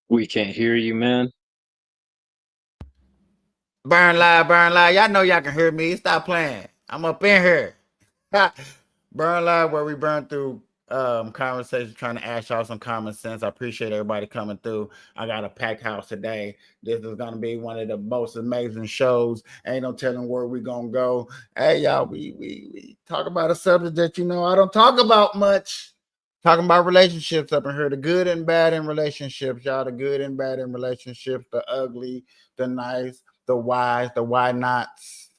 We can't hear you, man. Burn live. Y'all know y'all can hear me. Stop playing. I'm up in here. Burn live, where we burn through conversation, trying to ask y'all some common sense. I appreciate everybody coming through. I got a packed house today. This is gonna be one of the most amazing shows. Ain't no telling where we gonna go. Hey y'all, we talk about a subject that I don't talk about much. Talking about relationships up in here, the good and bad in relationships, y'all. The good and bad in relationships, the ugly, the nice, the whys, the why nots.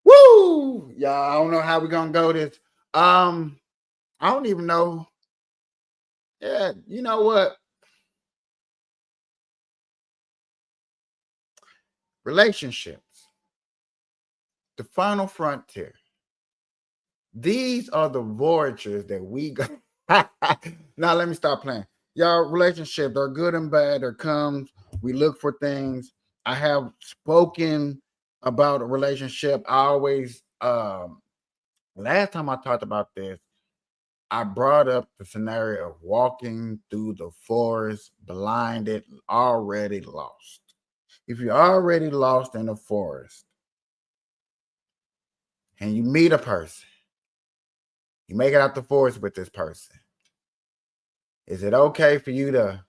Woo! Y'all, I don't know how we're gonna go this. I don't even know. Yeah, you know what? Relationships, the final frontier. These are the voyagers that we go. Now let me stop playing. Y'all, relationships are good and bad. There comes, we look for things. I have spoken about a relationship. I always last time I talked about this, I brought up the scenario of walking through the forest, blinded, already lost. If you're already lost in the forest and you meet a person, you make it out the forest with this person, is it okay for you to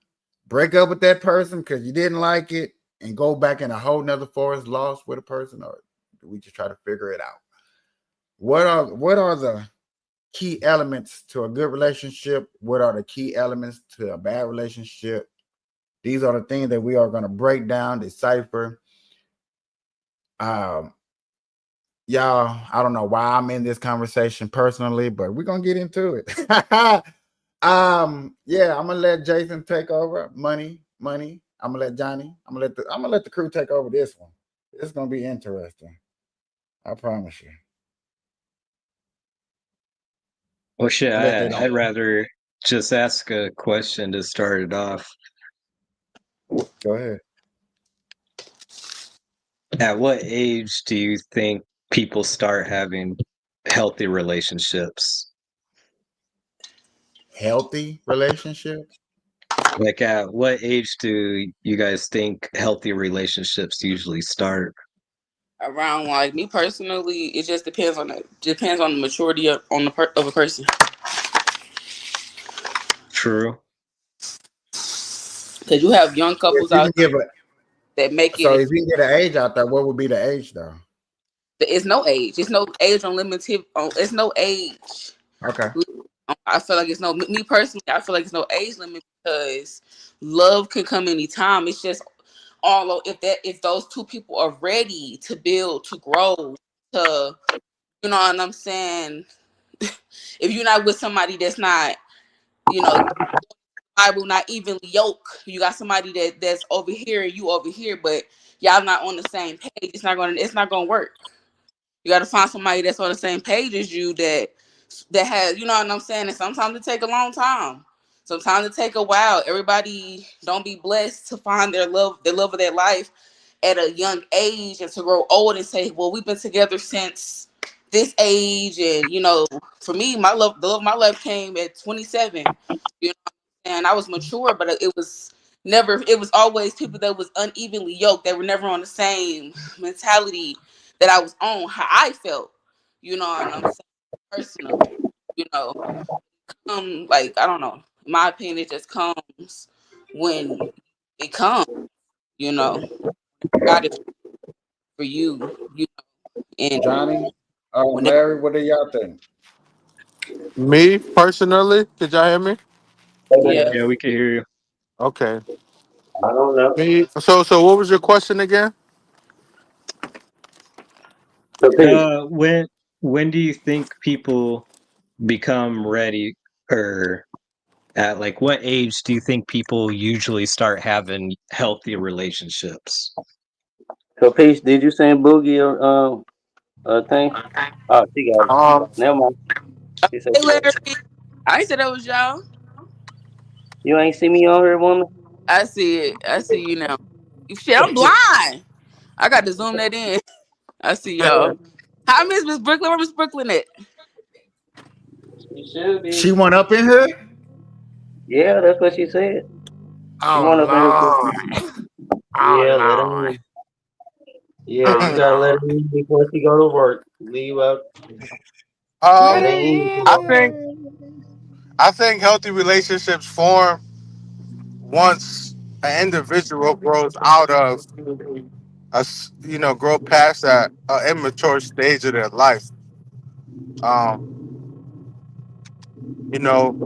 break up with that person because you didn't like it and go back in a whole nother forest lost with a person, or do we just try to figure it out? What are the key elements to a good relationship? What are the key elements to a bad relationship? These are the things that we are going to break down, decipher. Y'all, I don't know why I'm in this conversation personally, but we're gonna get into it. Yeah, I'm gonna let Jason take over. Money. I'm gonna let Johnny. I'm gonna let the crew take over this one. It's gonna be interesting. I promise you. Well, shit, I'll let that. I'd rather just ask a question to start it off. Go ahead. At what age do you think people start having healthy relationships? Healthy relationships. Like, at what age do you guys think healthy relationships usually start? Around, like, me personally, it just depends on the maturity of a person. True. Because you have young If couples you out can give that make so it. if you can get an age out there, what would be the age though? It's no age. It's no age unlimited. It's no age. Okay. I feel like it's no. Me personally, I feel like it's no age limit because love can come anytime. It's just if those two people are ready to build, to grow, to, you know what I'm saying. If you're not with somebody that's not, Bible not evenly yoked, you got somebody that's over here and you over here, but y'all not on the same page. It's not gonna work. You got to find somebody that's on the same page as you that has, you know what I'm saying? And sometimes it take a long time. Sometimes it take a while. Everybody don't be blessed to find the love of their life at a young age and to grow old and say, well, we've been together since this age. And, for me, the love of my life came at 27. You know what and I was mature, but it was never. It was always people that was unevenly yoked. They were never on the same mentality that I was on. How I felt, you know, and I'm saying personally, you know, like I don't know. In my opinion, it just comes when it comes. You know, God is for you. You know, and Johnny, whenever. Larry, what do y'all think? Me personally, did y'all hear me? Yeah. Yeah, we Yes. can hear you. Okay. I don't know. Me. So what was your question again? So Pete, When do you think people become ready, or at like what age do you think people usually start having healthy relationships? So, Peace, did you send Boogie a thing? Oh, she got it. um, Never mind. She said Hey, she got it. Larry. I ain't said that was y'all. You ain't see me on here, woman? I see it. I see you now. Shit, I'm blind. I got to zoom that in. I see y'all. Hi, Miss Brooklyn. Where Miss Brooklyn at? She should She be. went up in here? Yeah, that's what she said. She Oh want up in here. Lord. Yeah, Oh let her Lord. in. Yeah, Oh you gotta let her Lord. in before she go to work. Leave out. Let That um, her ain't easy. I think in. I think healthy relationships form once an individual grows out of grow past that immature stage of their life. Um, you know,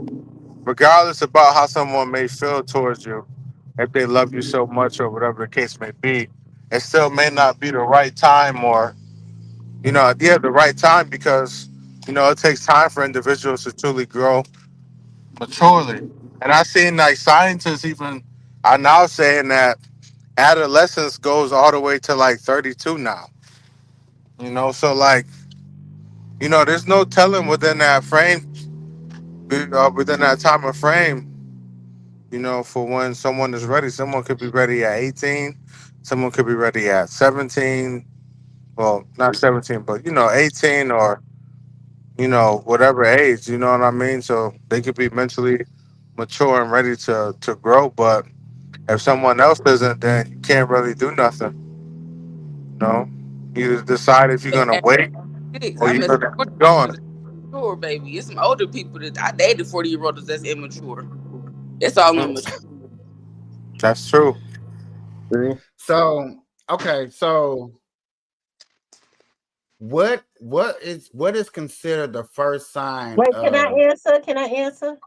regardless about how someone may feel towards you, if they love you so much or whatever the case may be, it still may not be the right time, or yeah, the right time, because it takes time for individuals to truly grow maturely. And I've seen like scientists even are now saying that adolescence goes all the way to like 32 now. So like there's no telling within that frame, within that time of frame. For when someone is ready, someone could be ready at 18, someone could be ready at 17. Well, not 17, but 18, or whatever age. You know what I mean? So they could be mentally mature and ready to grow, but if someone else isn't, then you can't really do nothing. You know, you decide if you're gonna At wait 6, or I you're met some gonna 40 keep year olds going. immature, baby. It's some older people that I dated 40-year olds that's immature. That's all immature. That's true. True. So okay, so what is considered the first sign Wait, can I of answer? Can I answer?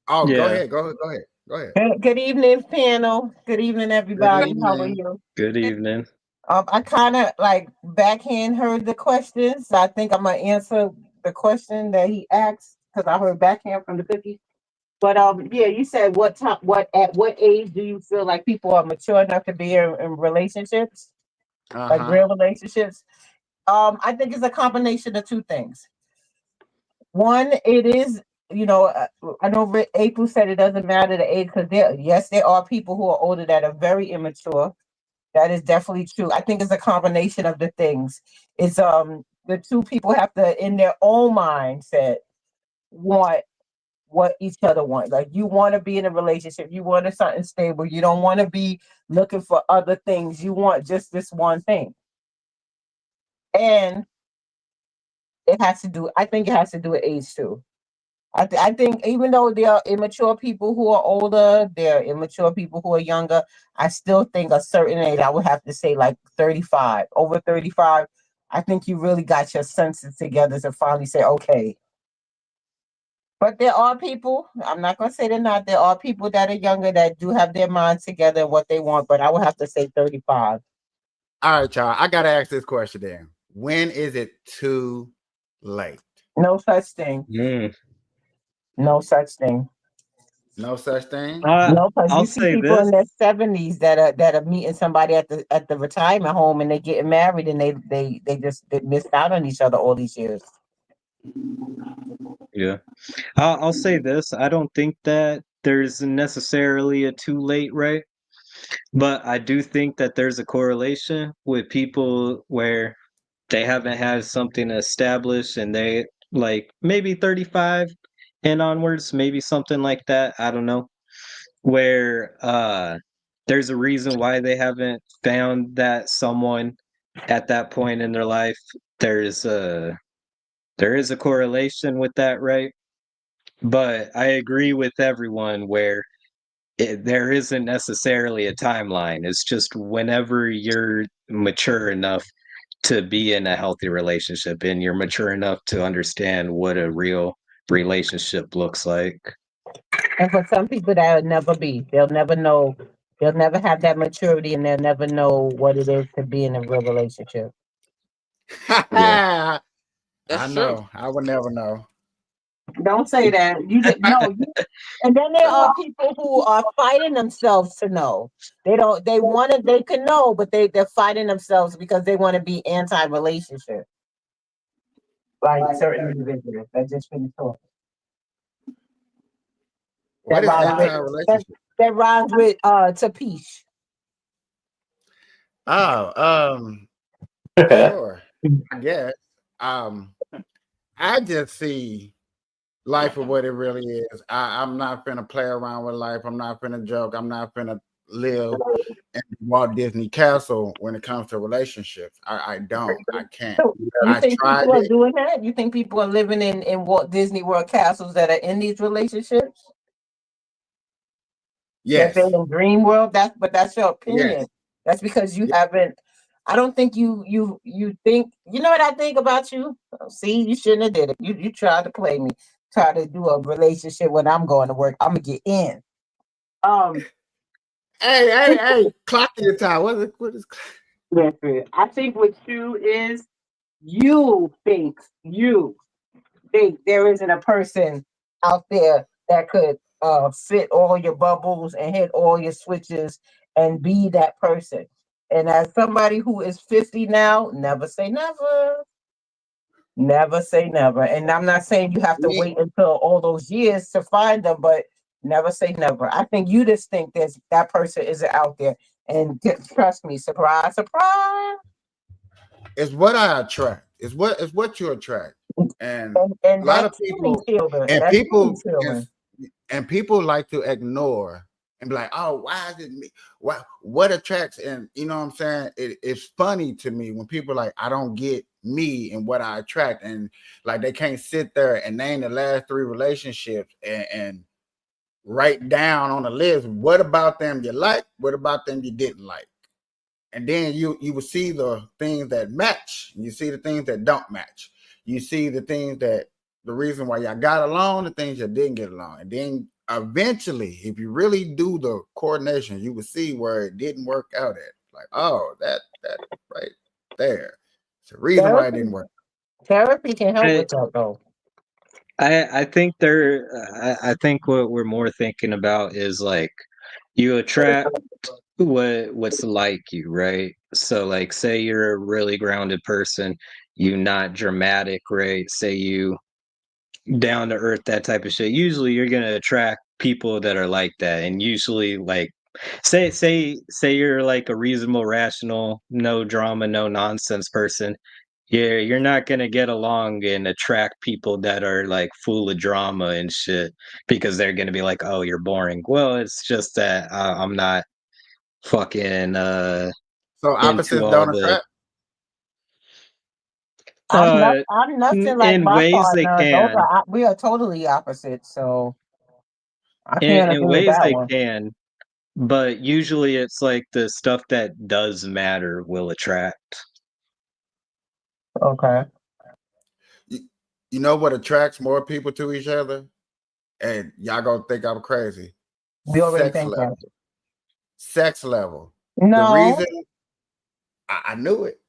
oh go Yeah. ahead, go ahead. Good evening, panel. Good evening, Good everybody. How are evening. you? Good evening. I kind of like backhand heard the questions. So I think I'm gonna answer the question that he asked because I heard backhand from the cookie. But yeah, you said what time, what at what age do you feel like people are mature enough to be in relationships, like Uh-huh. real relationships? I think it's a combination of two things. One, it is, I know April said it doesn't matter the age because there are people who are older that are very immature. That is definitely true. I think it's a combination of the things. It's the two people have to, in their own mindset, want what each other want. Like you want to be in a relationship, you want something stable. You don't want to be looking for other things. You want just this one thing, and it has to do. I think it has to do with age too. I think even though there are immature people who are older, there are immature people who are younger. I still think a certain age, I would have to say like 35, over 35. I think you really got your senses together to finally say, okay. But there are people, I'm not going to say they're not, there are people that are younger that do have their minds together and what they want, but I would have to say 35. All right, y'all. I gotta ask this question then. When is it too late? No such thing. Mm. No such thing. No such thing? No, because I'll you see say people this. in their 70s that are meeting somebody at the retirement home and they getting married and they missed out on each other all these years. Yeah. I'll say this. I don't think that there's necessarily a too late, right? But I do think that there's a correlation with people where they haven't had something established and they like maybe 35 and onwards, maybe something like that. I don't know. where there's a reason why they haven't found that someone at that point in their life. There's a there is a correlation with that, right? But I agree with everyone where there isn't necessarily a timeline. It's just whenever you're mature enough to be in a healthy relationship and you're mature enough to understand what a real relationship looks like. And for some people, that'll never be. They'll never know. They'll never have that maturity, and they'll never know what it is to be in a real relationship. Yeah. I That's true. know. I would never know. Don't say that. You didn't know. And then there are people who are fighting themselves to know. They don't. They want to. They can know, but they're fighting themselves because they want to be anti-relationship. Like certain individuals that just finished talking. What That is rhymes with that, anti-relationship? that rhymes with Tapish. Oh, sure. I guess. Um, I just see life for what it really is. I'm not finna play around with life. I'm not finna joke. I'm not finna live in Walt Disney Castle when it comes to relationships. I don't. I can't. So you I think tried people are it. doing that? You think people are living in Walt Disney World castles that are in these relationships? That they're Yes. in dream world? That's your opinion. Yes. That's because you Yes. haven't. I don't think you think you know what I think about you. See, you shouldn't have did it. You tried to play me, try to do a relationship when I'm going to work. I'm gonna get in. Um, Hey. Clock your time. What is listen, I think what you is you think there isn't a person out there that could fit all your bubbles and hit all your switches and be that person. And as somebody who is 50 now, never say never. Never say never. And I'm not saying you have to me? wait until all those years to find them, but never say never. I think you just think that person isn't out there. And trust me, surprise, surprise. It's what I attract. It's what you attract. And And a lot of that's Timmy people children. and That's Timmy people children. is and people like to ignore and be like, oh, why is it me? What attracts? And you know what I'm saying? It's funny to me when people are like, I don't get me and what I attract, and like they can't sit there and name the last 3 relationships and write down on the list what about them you like, what about them you didn't like. And then you will see the things that match, and you see the things that don't match. You see the things that the reason why y'all got along, the things you didn't get along, and then eventually, if you really do the coordination, you will see where it didn't work out at. Like, oh, that right there. It's the reason why it Therapy, didn't work. therapy can help I with that though. I think I think what we're more thinking about is like you attract what's like you, right? So like say you're a really grounded person, you not dramatic, right? Say you down to earth, that type of shit. Usually you're gonna attract people that are like that. And usually like say you're like a reasonable, rational, no drama, no nonsense person. Yeah, you're not gonna get along and attract people that are like full of drama and shit because they're gonna be like, "Oh, you're boring." Well, it's just that I'm not fucking So into opposites all don't the attract. uh I'm nothing like in my ways they partner. can. We are totally opposite. So I can't In agree with ways that they one. can, but usually it's like the stuff that does matter will attract. Okay. You, you know what attracts more people to each other? And y'all gonna think I'm crazy. We already Sex think that. level. Sex level. The No, reason I knew it.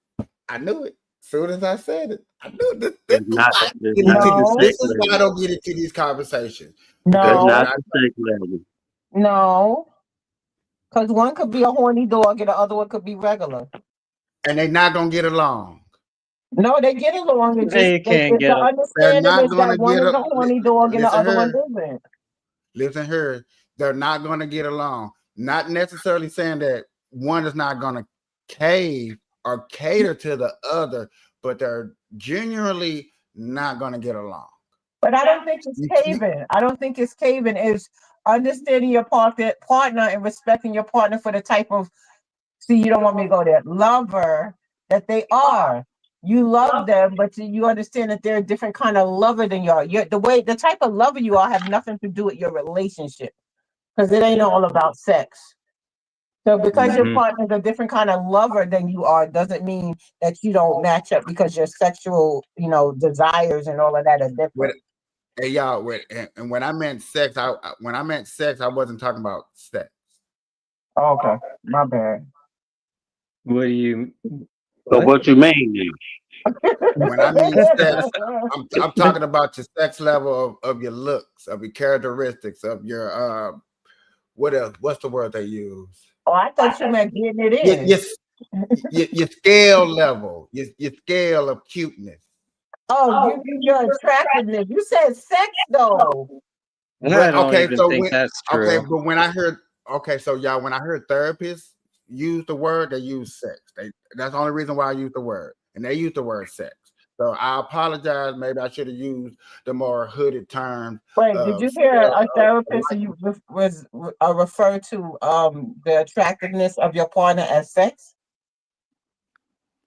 I knew it. As soon as I said it, I knew it. This It's is not why I it's get not into the no, this sex is why I level. don't get into these conversations. Because It's when no, not I the sex level. no. Because one could be a horny dog and the other one could be regular. and they're not gonna get along. No, they get along. It's just They can't it's the get a They're understanding not is gonna that one get is a a horny dog and the listen other one here. isn't. Listen here. They're not gonna get along. Not necessarily saying that one is not gonna cave or cater to the other, but they're genuinely not gonna get along. But I don't think it's You, caving. I don't think it's caving. Is understanding your partner and respecting your partner for the type of, see, you don't want me to go there, lover that they are. You love them, but you understand that they're a different kind of lover than you are. The type of lover you are have nothing to do with your relationship, because it ain't all about sex. So because your Hmm. partner's a different kind of lover than you are, doesn't mean that you don't match up, because your sexual, desires and all of that are With different. hey y'all, and when I meant sex, when I meant sex, I wasn't talking about sex. Okay, my bad. What do you So what? what you mean When I mean sex, I'm talking about your sex level of your looks, of your characteristics, of your what else? What's the word they use? Oh, I thought you meant getting it Your in. your, your scale level, your scale of cuteness. Oh, you mean your attractiveness. You said sex though. I But don't okay, even so think when that's okay, true. but when I heard so y'all, when I heard therapists use the word, they use sex. That's the only reason why I use the word, and they use the word sex. So I apologize. Maybe I should have used the more hooded term Wait, did of you hear scale a of therapist you was refer to the attractiveness of your partner as sex?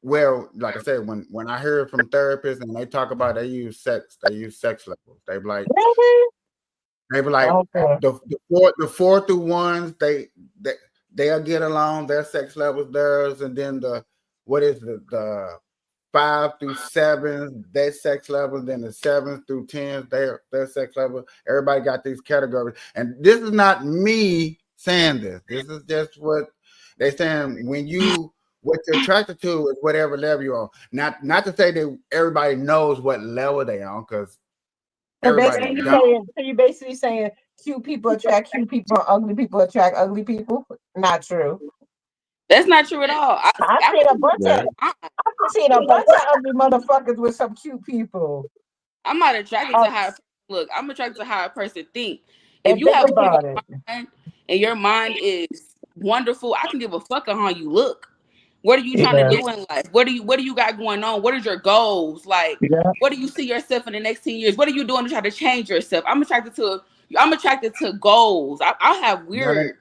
well, like I said, when I heard from therapists and they talk about they use sex levels. Really? They be like Okay. the four through ones, they they'll get along, their sex levels, theirs, and then the what is the 5 through 7, their sex level, then the 7 through 10, their sex level. Everybody got these categories. And this is not me saying this. This is just what they saying what you're attracted to is whatever level you're on. Not to say that everybody knows what level they on, because So everybody basically, don't. you basically saying cute people attract cute people, and ugly people attract ugly people. Not true. That's not true at all. I've I seen a bunch Yeah. of I've seen a bunch of ugly motherfuckers with some cute people. I'm not attracted Uh, to how a person look. I'm attracted to how a person think. If and you think have a about it. mind and your mind is wonderful, I can give a fuck on how you look. What are you trying to Yeah. do in life? What do you got going on? What is your goals? Like, Yeah. what do you see yourself in the next 10 years? What are you doing to try to change yourself? I'm attracted to goals. I have None of weird,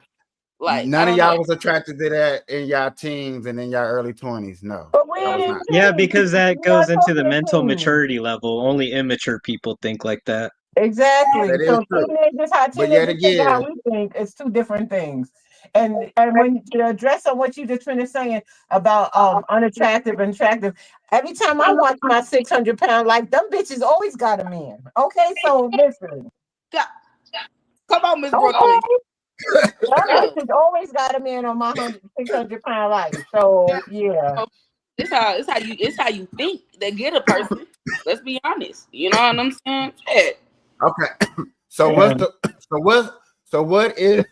like, I none of don't know. y'all was attracted to that in y'all teens and in y'all early 20s. No, But we I was ain't not. Yeah, teens. because that We goes are into the talking mental teens. maturity level. Only immature people think like that. Exactly. That is So true. how But yet teenagers think and how again, we think, it's two different things. And when to address on what you just finished saying about unattractive and attractive, every time I watch my 600 pound life, them bitches always got a man. Okay, so listen. God, come on, Miss Brooklyn. Okay, them Yeah. bitches always got a man on my 600 pound life. So yeah. It's how you think that get a person. Let's be honest. You know what I'm saying? Shit. okay. So Yeah. what's the so what so what is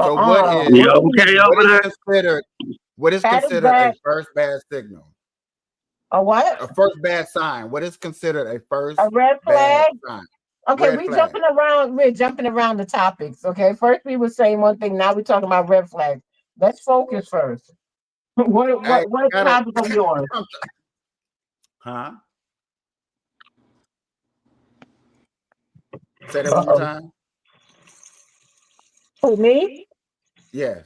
so You What you okay what over is there? considered That is a that first bad signal? a what? A first bad sign. What is considered a A first red bad flag? sign? Okay, Red flag. we're jumping around the topics. Okay. First we were saying one thing, now we're talking about red flags. Let's focus first. what Hey, what what gotta topic of yours? huh? Say that one more Uh-oh. time. Who, me? Yes.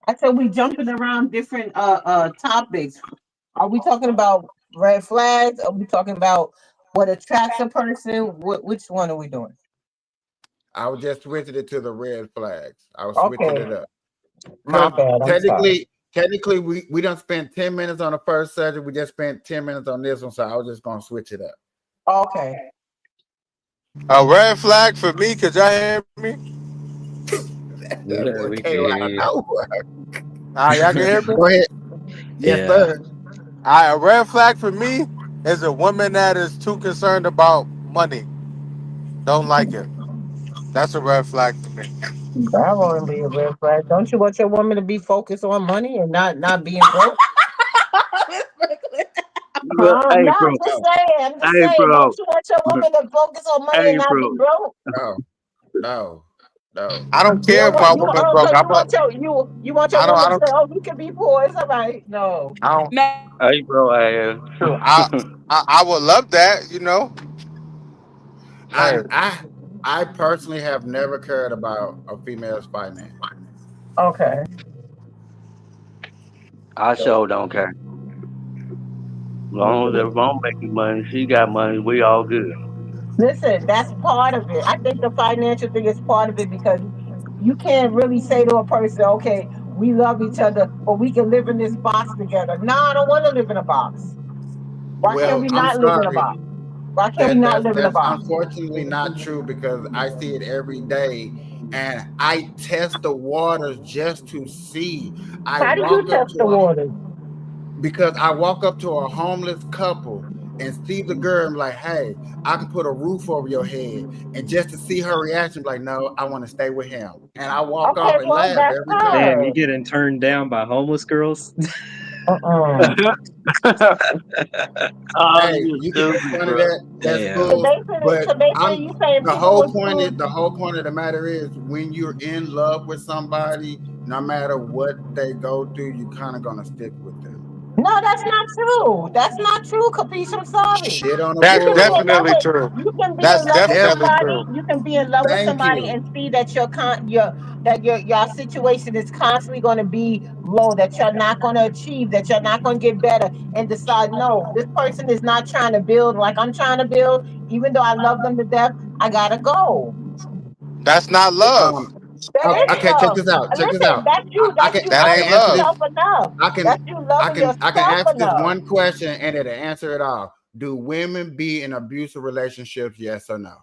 I said we jumping around different topics. Are we talking about red flags? Are we talking about what attracts a person? Which one are we doing? I was just switching it to the red flags. I was switching Okay, it up. my bad. I'm sorry. Technically, we don't spend 10 minutes on the first subject. We just spent 10 minutes on this one, so I was just gonna switch it up. Okay. A red flag for me, could y'all hear me? That Yeah, boy we came can hear out of you. nowhere. Y'all can hear me? Go ahead. Yes, Yeah. sir. A red flag for me is a woman that is too concerned about money. Don't like it. That's a red flag to me. That won't be a red flag. Don't you want your woman to be focused on money and not being broke? Miss Brooklyn. No, Hey, bro. I'm just saying. I'm just Hey, saying. Don't bro. you want your woman to focus on money and Hey, not be bro. broke? No, no, no. I don't You care don't if want my you woman so broke. you want your I don't, woman I to say, don't, "Oh, we can be poor." It's all right. No. I don't, No, Hey, bro. Hey. I, I would love that, you know. I Hey, I I personally have never cared about a female's finance. Okay. I sure don't care. Long as if I'm making money, she got money, we all good. Listen, that's part of it. I think the financial thing is part of it because you can't really say to a person, okay, we love each other, but we can live in this box together. No, I don't want to live in a box. Why can't Well, we I'm not live in a sorry. box? Why can't we That not that's live in a that's box? unfortunately not true because I see it every day, and I test the waters just to see. I How do you walk up test to the a waters? because I walk up to a homeless couple and see the girl and like, hey, I can put a roof over your head, and just to see her reaction, like, no, I want to stay with him, and I walk Okay, off and well, laugh that's every time. Damn, you her. getting turned down by homeless girls? Uh-uh. Oh, Hey, you you can make stupid, fun of bro. that. That's So Damn. cool. basically, But so basically, I'm you saying people with food. the whole point of the matter is when you're in love with somebody, no matter what they go through, you kind of gonna stick with them. No, that's not true. That's not true, Capiche. I'm sorry. Shit on the You That's can be in bull. love definitely with true. you can be in That's love with definitely Def- somebody. true. You can be in love with Thank somebody you. and see that your situation is constantly going to be low, that you're not going to achieve, that you're not going to get better, and decide, no, this person is not trying to build like I'm trying to build. Even though I love them to death, I gotta go. That's not love. Um, That is okay, check love. this out. Check this Listen, out. that's you. I That's can you That I can ain't loving answer this. love. yourself enough. I can That's you loving I can yourself ask this enough. one question and it'll answer it all. Do women be in abusive relationships? Yes or no?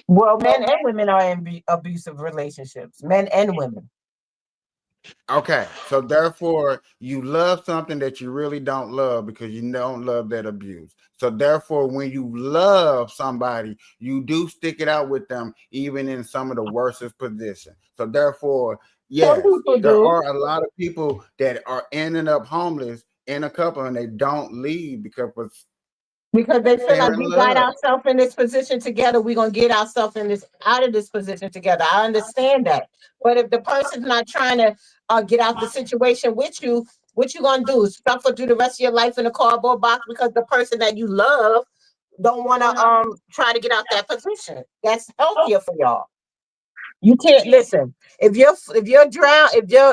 Well, men and women are in abusive relationships. Men and women. Okay, so therefore you love something that you really don't love because you don't love that abuse. So therefore, when you love somebody, you do stick it out with them, even in some of the worstest positions. So therefore, Some yes, people there do. are a lot of people that are ending up homeless in a couple and they don't leave because of Because they feel they're like in we got love. ourselves in this position together, we're gonna get ourselves in this out of this position together. I understand that. But if the person's not trying to get out the situation with you, what you gonna do? Suffer through the rest of your life in a cardboard box because the person that you love don't wanna try to get out that position. That's healthier for y'all. You can't listen. If you're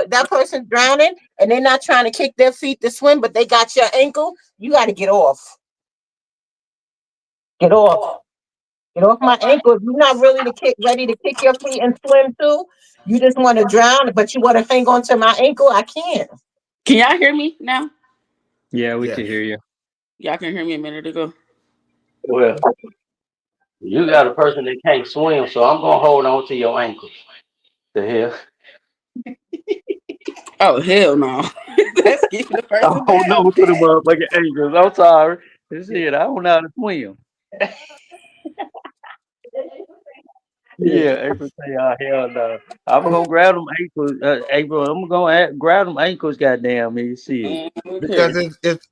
that person's drowning and they're not trying to kick their feet to swim, but they got your ankle, you gotta get off. Get off. Get off my ankle. If you're not really ready to kick your feet and swim too, you just want to drown, but you want to hang on to my ankle. I can't. Can y'all hear me now? Yeah, we Yes. can hear you. Y'all can hear me a minute ago. Well, you got a person that can't swim, so I'm gonna hold on to your ankles. The hell? Oh hell no! Let's keep the I person hold down. on to the motherfucking ankles. I'm sorry. This it. I don't know how to swim. Yeah, April say, oh, hell no. I'm gonna grab them ankles, April. I'm gonna grab them ankles, goddamn me. See. Because Okay, it's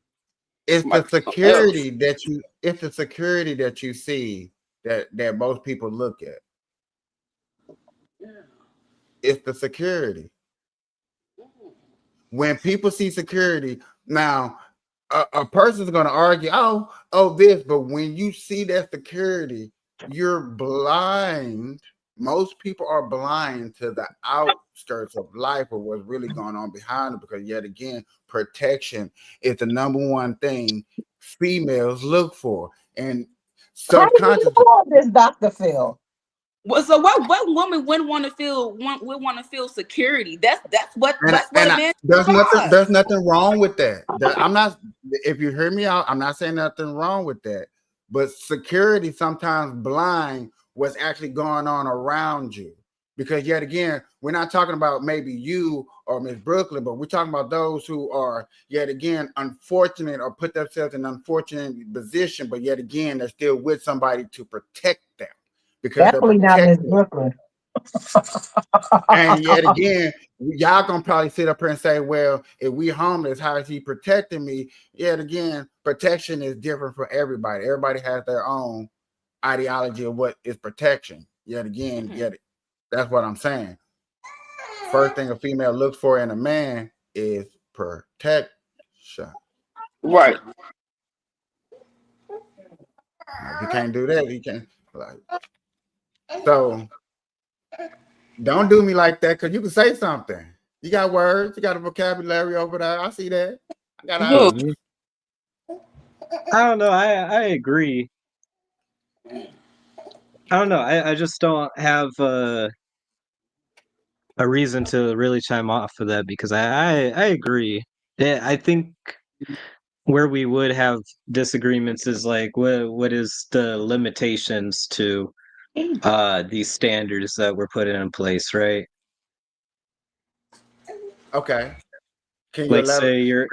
the somebody say something else. security that you it's the security that you see that most people look at. It's the security. When people see security, now a person's going to argue, this, but when you see that security, you're blind. Most people are blind to the outskirts of life or what's really going on behind it because, yet again, protection is the number one thing females look for. And How do you subconscious, know all this, Dr. Phil? Well, so what woman wouldn't want to feel would want to feel security? That's what a man should provide. there's nothing wrong with that. I'm not. If you hear me out, I'm not saying nothing wrong with that. But security sometimes blind what's actually going on around you. Because yet again, we're not talking about maybe you or Miss Brooklyn, but we're talking about those who are yet again unfortunate or put themselves in an unfortunate position, but yet again they're still with somebody to protect them because they're Definitely not Miss protected. Brooklyn. And yet again, y'all gonna probably sit up here and say, well, if we homeless, how is he protecting me? Yet again, protection is different for everybody. Everybody has their own ideology of what is protection. Yet again, Mhm. yet that's what I'm saying. First thing a female looks for in a man is protection. Right. Now, if you can't do that, you can't like So don't do me like that because you can say something. You got words, you got a vocabulary over there. I see that. I got Who? eyes. Mhm. I don't know. I agree. I don't know. I just don't have a reason to really chime off of that because I agree. Yeah, I think where we would have disagreements is like what is the limitations to these standards that we're putting in place, right? Okay. Can you Like elaborate? say you're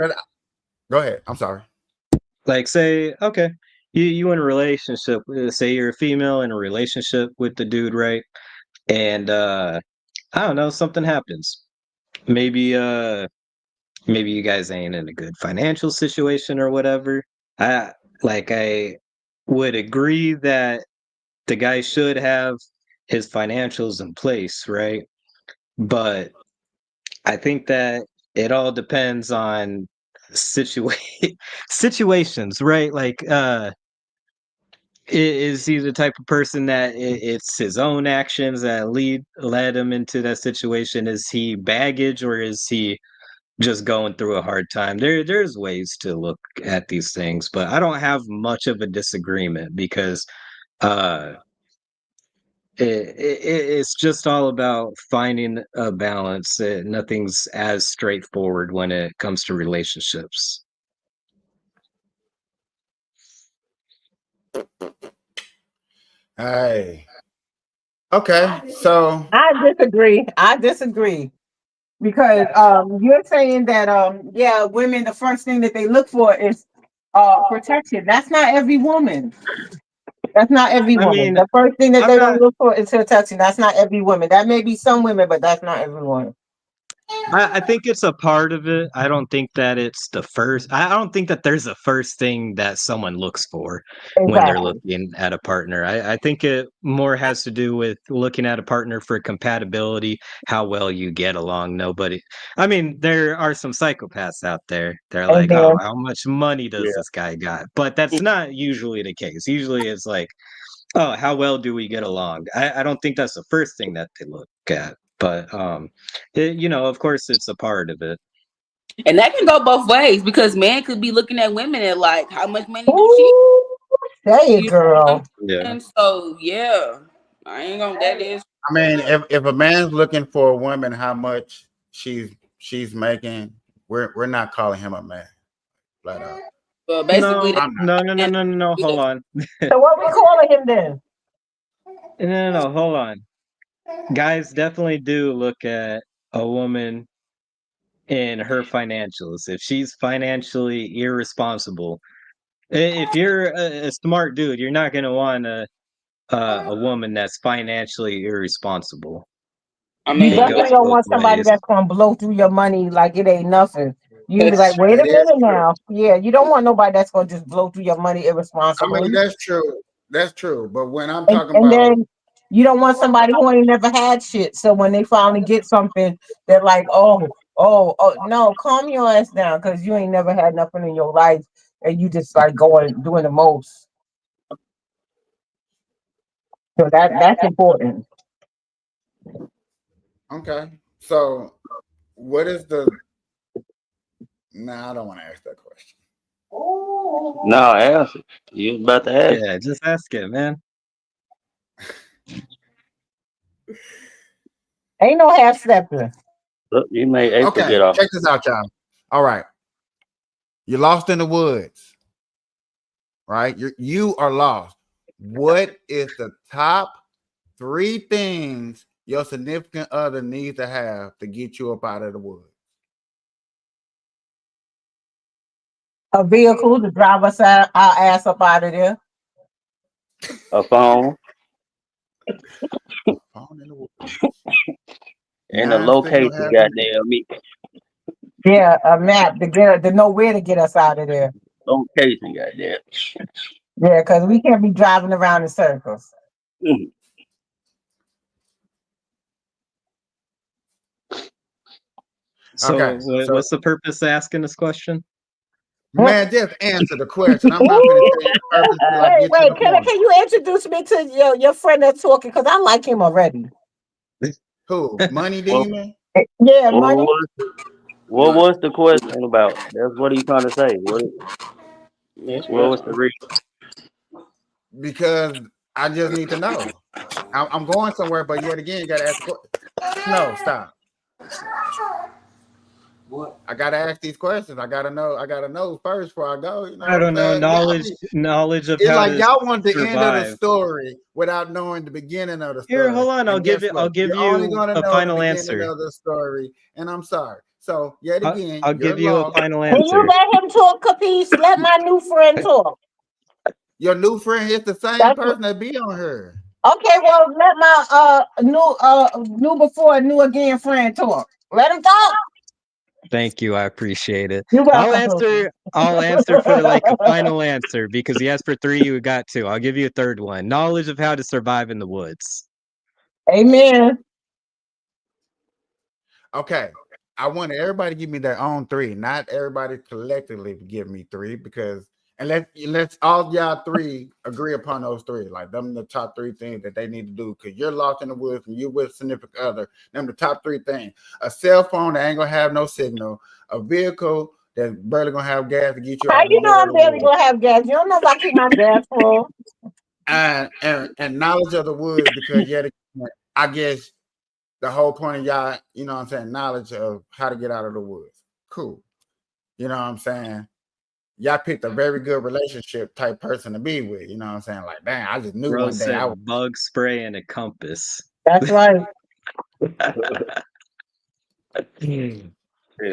Go ahead. I'm sorry. like say okay, you in a relationship, say you're a female in a relationship with the dude, right? And I don't know, something happens. Maybe maybe you guys ain't in a good financial situation or whatever. I I would agree that the guy should have his financials in place, right? But I think that it all depends on situa- situations, right? Is he the type of person that it's his own actions that led him into that situation? Is he baggage or is he just going through a hard time? There's ways to look at these things, but I don't have much of a disagreement because uh it's just all about finding a balance. Nothing's as straightforward when it comes to relationships. Hey. Okay. So I disagree because you're saying that yeah, women the first thing that they look for is protection. That's not every woman. That's not every I woman. mean, The first thing that I'm they don't not look for is protection. That's not every woman. That may be some women, but that's not everyone. I think it's a part of it. I don't think that it's the first. I don't think that there's a first thing that someone looks for when they're Exactly. looking at a partner. I think it more has to do with looking at a partner for compatibility, how well you get along. Nobody, I mean, there are some psychopaths out there. They're And like, then oh, how much money does Yeah. this guy got? But that's not usually the case. Usually it's like, oh, how well do we get along? I don't think that's the first thing that they look at, but of course, it's a part of it. And that can go both ways because men could be looking at women and like, how much money do she? ooh, say it, You know what girl. Yeah. I'm saying? So yeah, I ain't gonna. That is. I mean, if a man's looking for a woman, how much she's making, we're not calling him a man, flat out. But basically, No, that's I'm not. no, no, no, and no, no, no. Hold on. So what we calling him then? No, no, no. Hold on. Guys definitely do look at a woman in her financials. If she's financially irresponsible, if you're a smart dude, you're not gonna want a woman that's financially irresponsible. I You It mean, goes definitely don't both want somebody ways. that's gonna blow through your money like it ain't nothing. You be like, that's wait a That is minute true. now. Yeah, you don't want nobody that's gonna just blow through your money I mean, irresponsibly. that's true. That's true. But when I'm And, talking and about, then you don't want somebody who ain't never had shit. So when they finally get something, they're like, oh, no, calm your ass down because you ain't never had nothing in your life and you just like going doing the most. So that's important. okay, so what is the? Nah, I don't want to ask that question. No, answer. You was about to ask. Yeah, just ask it, man. Ain't no half stepping. Look, you made April Okay, get off. check this out, y'all. All right, you're lost in the woods, right? You are lost. What is the top three things your significant other needs to have to get you up out of the woods? A vehicle to drive us our ass up out of there. A phone Found in the woods. and a Nine still location, don't have them. goddamn me. Yeah, a map to know where to get us out of there. Location, goddamn. Yeah, because we can't be driving around in circles. Mm. So, Okay, so what's the purpose of asking this question? Man, just answer the question. I'm not going to tell you the purpose till I Wait, get to wait. the point. Can you introduce me to your friend that's talking? Because I like him already. Who? Money Well, Demon? Yeah, what money. was what was the question about? That's what he's trying to say. Yes, What bro. was the reason? Because I just need to know. I'm going somewhere, but yet again, you got to ask the question. No, stop. What? I gotta ask these questions. I gotta know. I gotta know first before I go. You know I what I'm don't know, saying? knowledge of It's how like to y'all want the end of the survive. story without knowing the beginning of the Here, story. hold on. And guess I'll what? give You're only you gonna a know the final beginning answer. of the story. And I'm sorry. So yet again, I'll you're give you a lost. final Can you answer. let him talk, Capiche? Let my new friend talk. Your new friend is the same That's person that be on her. okay. Well, let my new before new again friend talk. Let him talk. Thank you. I appreciate it. You're welcome, Bookie. I'll answer for like a final answer because he asked for three, you got two. I'll give you a third one. Knowledge of how to survive in the woods. Amen. Okay. I want everybody to give me their own three, not everybody collectively give me three, because and let's all y'all three agree upon those three. Like them the top three things that they need to do, because you're lost in the woods and you're with a significant other. Them the top three things. A cell phone that ain't gonna have no signal, a vehicle that's barely gonna have gas to get you How out in the you know middle of I'm the barely woods. gonna have gas? You don't know if I keep my gas full. And knowledge of the woods, because yet again, I guess the whole point of y'all, you know what I'm saying, knowledge of how to get out of the woods. Cool. You know what I'm saying? Y'all picked a very good relationship type person to be with. You know what I'm saying? Like, dang, I just knew Bro one day I was. said bug spray and a compass. That's right. Hell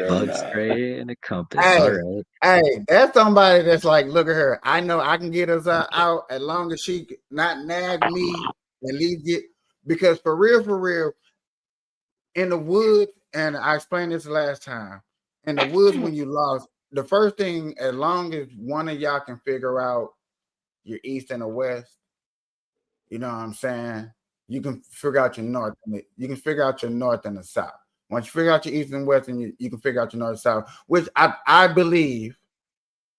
Bug nah. spray and a compass. All Hey, right. hey, that's somebody that's like, look at her. I know I can get us out as long as she not nag me and leave it. Because for real, in the woods, and I explained this last time, in the woods when you lost, the first thing, as long as one of y'all can figure out your east and the west, you know what I'm saying? You can figure out your north. You can figure out your north and the south. Once you figure out your east and west, and you can figure out your north and south, which I believe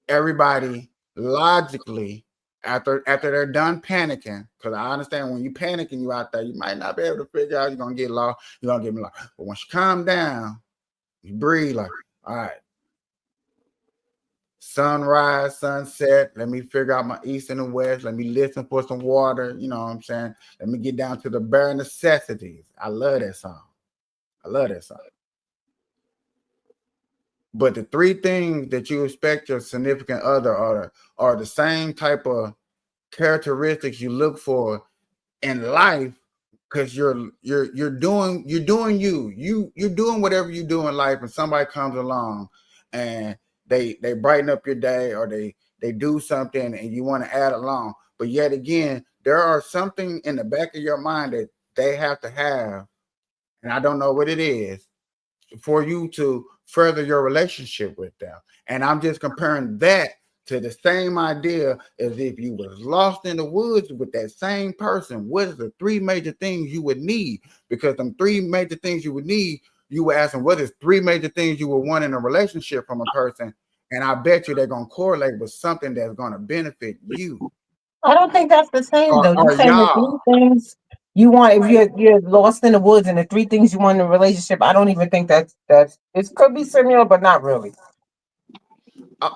everybody logically after they're done panicking, because I understand when you panic and you out there, you might not be able to figure out, you're gonna get lost, you're gonna get lost. But once you calm down, you breathe like, all right, sunrise, sunset. Let me figure out my east and the west. Let me listen for some water. You know what I'm saying? Let me get down to the bare necessities. I love that song. I love that song. But the three things that you expect your significant other are the same type of characteristics you look for in life, because you're doing you're doing whatever you do in life, and somebody comes along and they brighten up your day, or they do something and you want to add along, but yet again there are something in the back of your mind that they have to have, and I don't know what it is, for you to further your relationship with them. And I'm just comparing that to the same idea as if you was lost in the woods with that same person. What is the three major things you would need? Because them three major things you would need, you were asking what is three major things you would want in a relationship from a person. And I bet you they're gonna correlate with something that's gonna benefit you I don't think that's the same though. You or saying the y'all. three things you want if you're lost in the woods and the three things you want in a relationship. I don't even think that's it could be similar, but not really. Uh,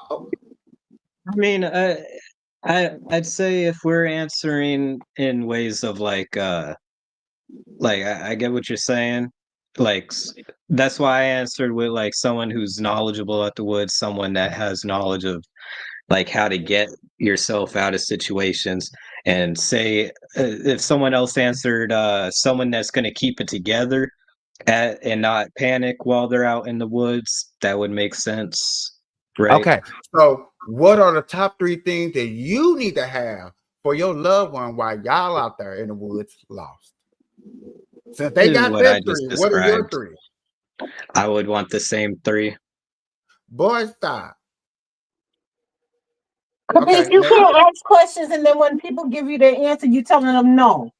I mean, I'd say if we're answering in ways of like I get what you're saying. Like that's why I answered with like someone who's knowledgeable at the woods, someone that has knowledge of like how to get yourself out of situations. And say if someone else answered someone that's going to keep it together and not panic while they're out in the woods, that would make sense, right? Okay, so what are the top three things that you need to have for your loved one while y'all out there in the woods lost? Since they got What I that just three, what are your described. three? I would want the same three. Boy, stop. Capiche, Okay, you next. can't ask questions and then when people give you their answer, you telling them no.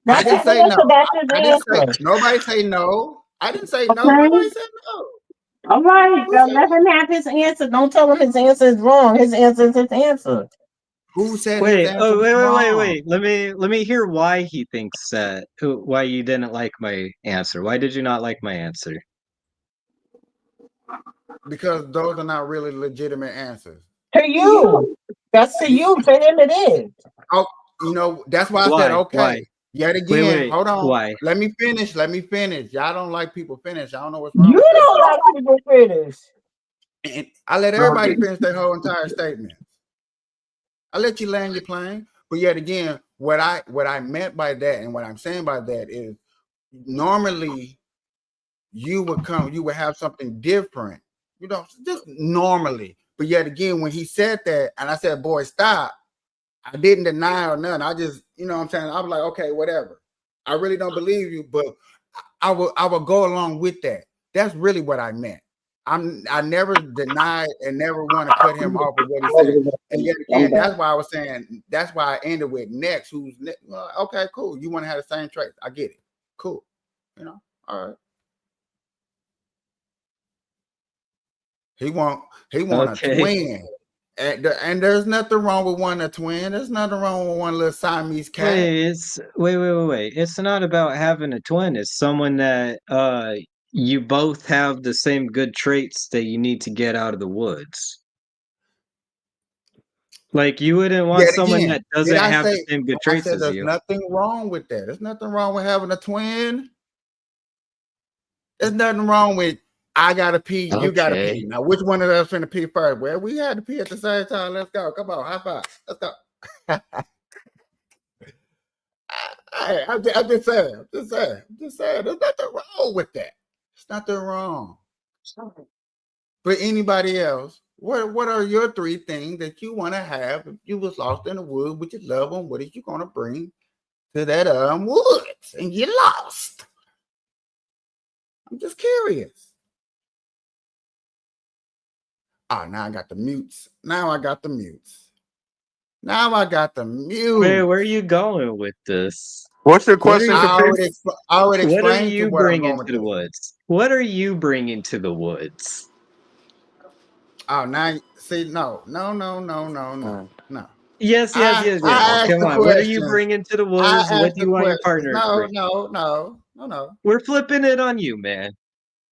I That's his didn't say no. answer. That's his I didn't say answer. nobody say no. I didn't say no. Okay. Nobody said no. All right, let him have his answer. Don't tell him his answer is wrong. His answer is his answer. Who said his Wait, answer oh, was wrong? wait. Let me hear why he thinks that. Why you didn't like my answer? Why did you not like my answer? Because those are not really legitimate answers. To you. That's to You, you. To him it is. oh, that's why I said Why? okay. Why? Yet again, Wait. hold on. Why? Let me finish. Let me finish. Y'all don't like people finish. I don't know what's wrong You with y'all. don't like people finish. And I let everybody finish their whole entire statement. I let you land your plane. But yet again, what I meant by that and what I'm saying by that is normally you would have something different, just normally. But yet again, when he said that, and I said, boy, stop, I didn't deny or nothing. I just, what I'm saying, I was like, okay, whatever. I really don't believe you, but I will go along with that. That's really what I meant. I never denied and never want to cut him off with what he said. And yet again, that's why I was saying, that's why I ended with next. Who's next? Well, okay, cool. You want to have the same traits. I get it. Cool. All right. He want a Okay. twin. And there's nothing wrong with wanting a twin. There's nothing wrong with one little Siamese cat. Wait. It's not about having a twin. It's someone that you both have the same good traits that you need to get out of the woods. Like you wouldn't want Yet someone again, that did doesn't I have the say same good I traits said as there's you. nothing wrong with that. There's nothing wrong with having a twin. There's nothing wrong with I gotta pee, you gotta Okay. pee. Now, which one of us finna pee first? Well, we had to pee at the same time. Let's go. Come on, high five. Let's go. I'm just saying. I'm just saying. I'm just saying. There's nothing wrong with that. There's nothing wrong. But anybody else, what are your three things that you want to have if you was lost in the woods with your loved one? What are you gonna bring to that woods and you lost? I'm just curious. Oh, now I got the mutes. Now I got the mutes. Now I got the Wait, mute. where are you going with this? What's your What are question, you Caprice? I already what are explained to you what I'm bringing going to the to. woods? What are you bringing to the woods? Oh, now see, no. Yes, yes, yes, yes. I asked Come the on. What are you questions. bringing to the I woods? What asked do the you want your questions. partner to No, bring? no, no, no, no. We're flipping it on you, man.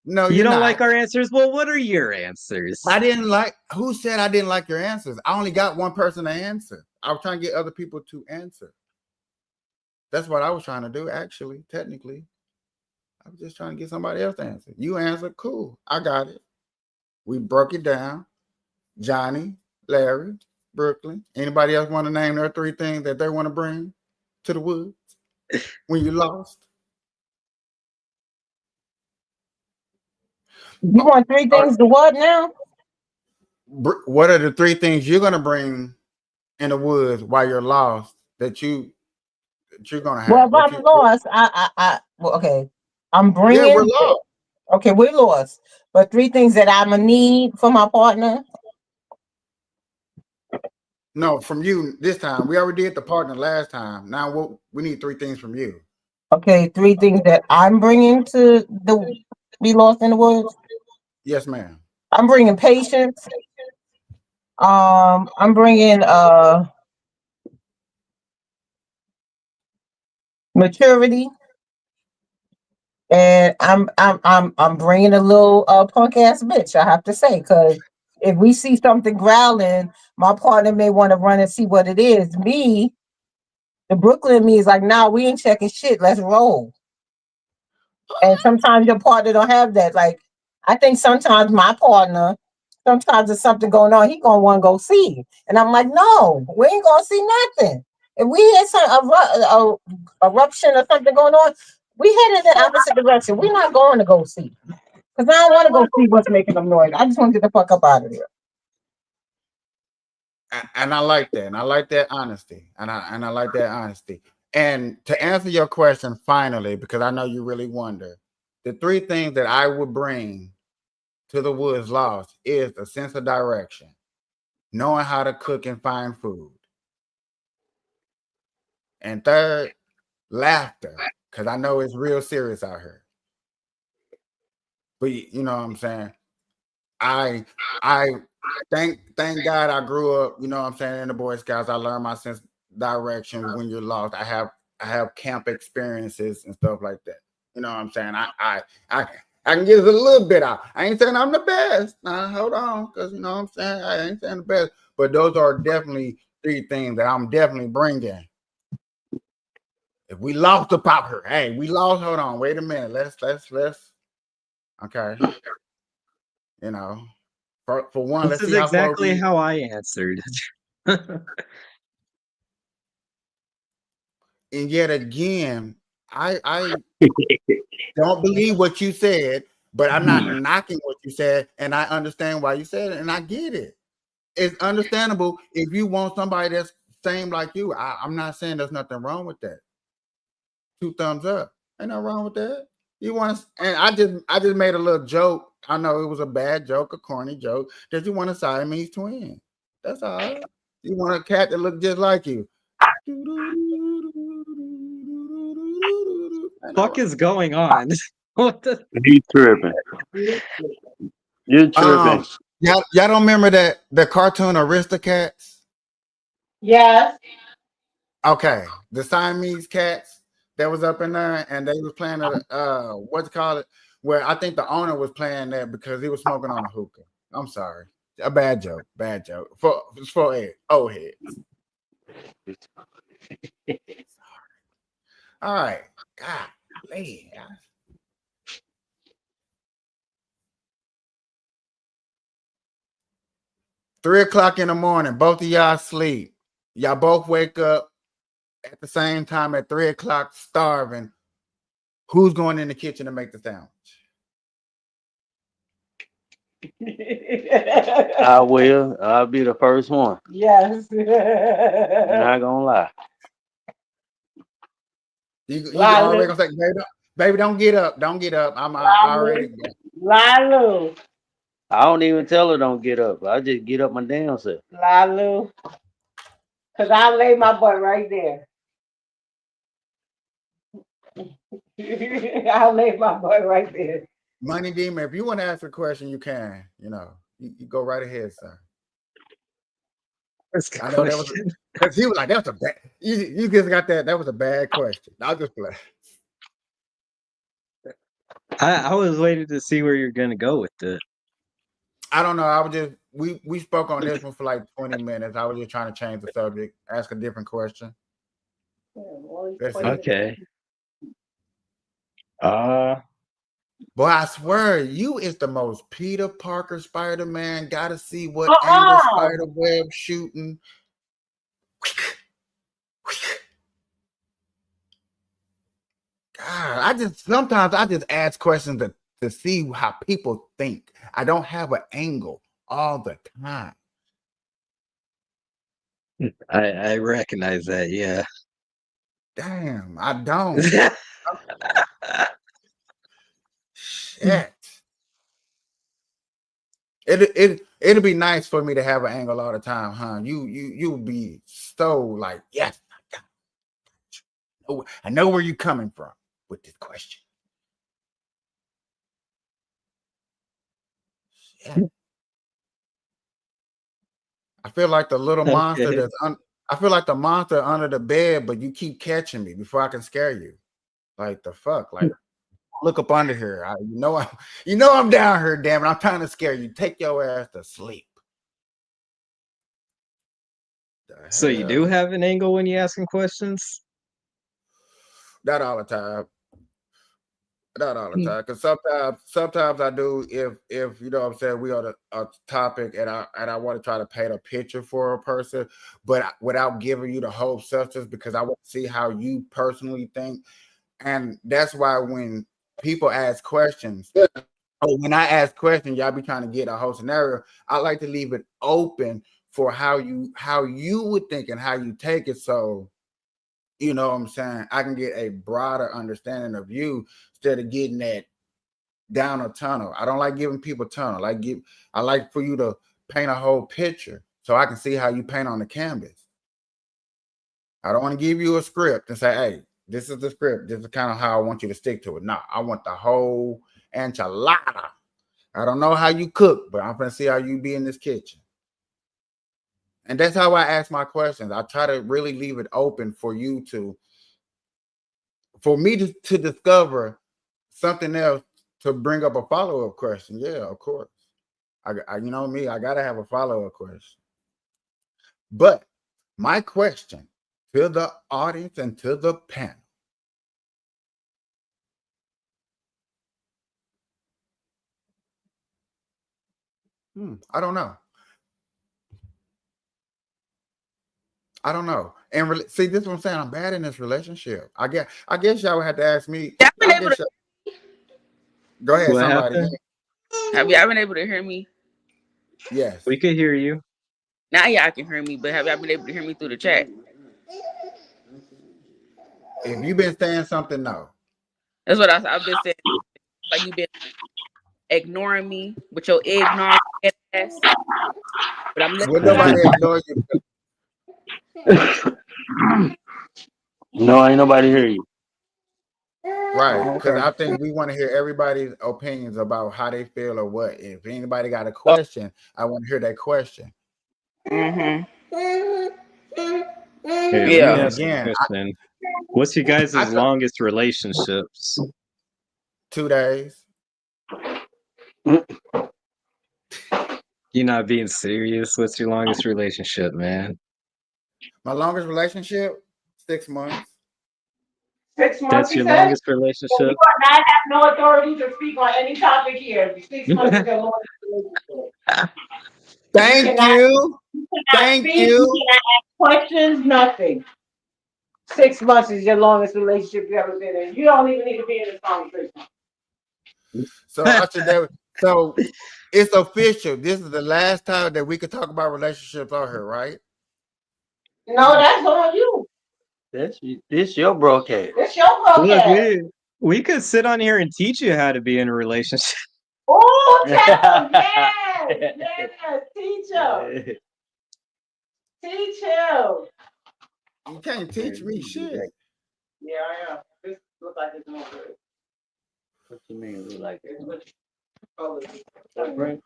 No, You you're don't like not. our answers? Well, what are your answers? I didn't like. Who said I didn't like your answers? I only got one person to answer. I was trying to get other people to answer. That's what I was trying to do. Actually, technically, I was just trying to get somebody else to answer. You answered, cool. I got it. We broke it down. Johnny, Larry, Brooklyn. Anybody else want to name their three things that they want to bring to the woods when you lost? You want three things to what now? What are the three things you're gonna bring in the woods while you're lost that you're gonna Well, have? if I'm lost, well, okay. I'm Yeah, we're bringing, lost. okay, we're lost. But three things that I'm going to need for my partner. No, from you this time. We already did the partner last time. Now we need three things from you. Okay, three things that I'm bringing to the be lost in the woods. Yes, ma'am. I'm bringing patience. I'm bringing maturity, and I'm bringing a little punk ass bitch. I have to say, because if we see something growling, my partner may want to run and see what it is. Me, the Brooklyn me is like, nah, we ain't checking shit. Let's roll. And sometimes your partner don't have that. Like, I think sometimes my partner, sometimes there's something going on, he gonna want to go see. And I'm like, no, we ain't gonna see nothing. If we hear eruption or something going on, we head in the opposite direction. We're not going to go see. Because I don't want to go see what's making them noise. I just want to get the fuck up out of there. And I like that. And I like that honesty. And I like that honesty. And to answer your question finally, because I know you really wonder, the three things that I would bring to the woods lost is a sense of direction, knowing how to cook and find food. And third, laughter, because I know it's real serious out here. But you know what I'm saying? I thank God I grew up, you know what I'm saying, in the Boy Scouts. I learned my sense direction when you're lost. I have camp experiences and stuff like that. You know what I'm saying? I can get it a little bit out. I ain't saying I'm the best. Now hold on, because you know what I'm saying, I ain't saying the best. But those are definitely 3 things that I'm definitely bringing. If we lost about her, hey, we lost. Hold on, wait a minute. Let's. Okay, you know, for one, This let's is see how far exactly we. how I answered. And yet again, I don't believe what you said, but I'm not knocking what you said, and I understand why you said it, and I get it. It's understandable if you want somebody that's same like you. I'm not saying there's nothing wrong with that. 2 thumbs up. Ain't nothing wrong with that. You want to, and I just made a little joke. I know it was a bad joke, a corny joke, that you want a Siamese twin. That's all. You want a cat that looks just like you. Fuck is going on? What the? He tripping. You're tripping. Y'all don't remember that the cartoon Aristocats? Yes. Okay, the Siamese cats that was up in there, and they was playing what's it called it? Where I think the owner was playing that because he was smoking on a hookah. I'm sorry, a bad joke, for old heads. All right, God, lady. 3 o'clock in the morning, both of y'all sleep. Y'all both wake up at the same time at 3 o'clock, starving. Who's going in the kitchen to make the sandwich? I will. I'll be the first one. Yes. Not gonna lie. You already Lalu. gonna say, baby, don't get up, don't get up. I already. Lalu. I don't even tell her don't get up. I just get up my damn self. Lalu. Because I lay my butt right there. I'll lay my butt right there. Money Demon, if you want to ask a question, you can. You know, you go right ahead, sir. What's the I know that was question? because he was like, "That's a bad." You just got that. That was a bad question. I'll just play. I was waiting to see where you're gonna go with it. I don't know. I was just we spoke on this one for like 20 minutes. I was just trying to change the subject, ask a different question. That's it. Okay. Uh, Boy, I swear, you is the most Peter Parker Spider-Man. Got to see what angle Spider Web shooting. God, sometimes I just ask questions to see how people think. I don't have an angle all the time. I recognize that. Yeah. Damn, I don't. Shit. It'll be nice for me to have an angle all the time, huh? You'll be so like, yes, I know where you're coming from with this question. Shit. I feel like the little monster Okay. I feel like the monster under the bed, but you keep catching me before I can scare you. Like the fuck, like look up under here. You know I'm down here, damn it. I'm trying to scare you. Take your ass to sleep. The So you do hell? have an angle when you asking questions? Not all the time. Not all the time. Because sometimes I do if you know what I'm saying, we on a topic and I want to try to paint a picture for a person, but without giving you the whole substance because I want to see how you personally think. And that's why when people ask questions, when I ask questions, y'all be trying to get a whole scenario. I like to leave it open for how you would think and how you take it. So you know what I'm saying, I can get a broader understanding of you instead of getting that down a tunnel. I don't like giving people tunnel. I like for you to paint a whole picture so I can see how you paint on the canvas. I don't want to give you a script and say, hey, this is the script. This is kind of how I want you to stick to it. No, I want the whole enchilada. I don't know how you cook, but I'm gonna see how you be in this kitchen. And that's how I ask my questions. I try to really leave it open for you to, for me to discover something else to bring up a follow-up question. Yeah, of course. You know me, I gotta have a follow-up question. But my question to the audience and to the panel. I don't know. I don't know. And see, this is what I'm saying. I'm bad in this relationship. I guess y'all would have to ask me. Y'all been I able to guess go ahead, What somebody. happened? have y'all been able to hear me? Yes. We could hear you. Now y'all can hear me, but have y'all been able to hear me through the chat? If you've been saying something, no. That's what I've been saying. Like you've been ignoring me with your ignoring ass. But I'm letting Would you know. nobody ignore you? No, ain't nobody hear you. Right. Oh, Because okay. I think we want to hear everybody's opinions about how they feel or what. If anybody got a question, I want to hear that question. Mm-hmm. Here, let me Yeah. And ask a again, question. What's your guys' I took longest relationships? 2 days. You're not being serious. What's your longest relationship, man? My longest relationship, 6 months. 6 months, That's he your said? longest So you relationship? are not have no authority to speak on any topic here. 6 months is your longest relationship. You Thank cannot, you. you cannot Thank speak, you you. cannot ask questions, nothing. 6 months is your longest relationship you ever been in. You don't even need to be in this conversation. So I should never. So it's official. This is the last time that we could talk about relationships on here, right? No, that's on you. This your broadcast. It's your Look, broadcast. we could sit on here and teach you how to be in a relationship. Oh, tell him. Yes, yes. Teach him. Teach him. You can't teach me shit. Yeah, I am. This looks like it's no good. What you mean? Look like It's it? what color. Right.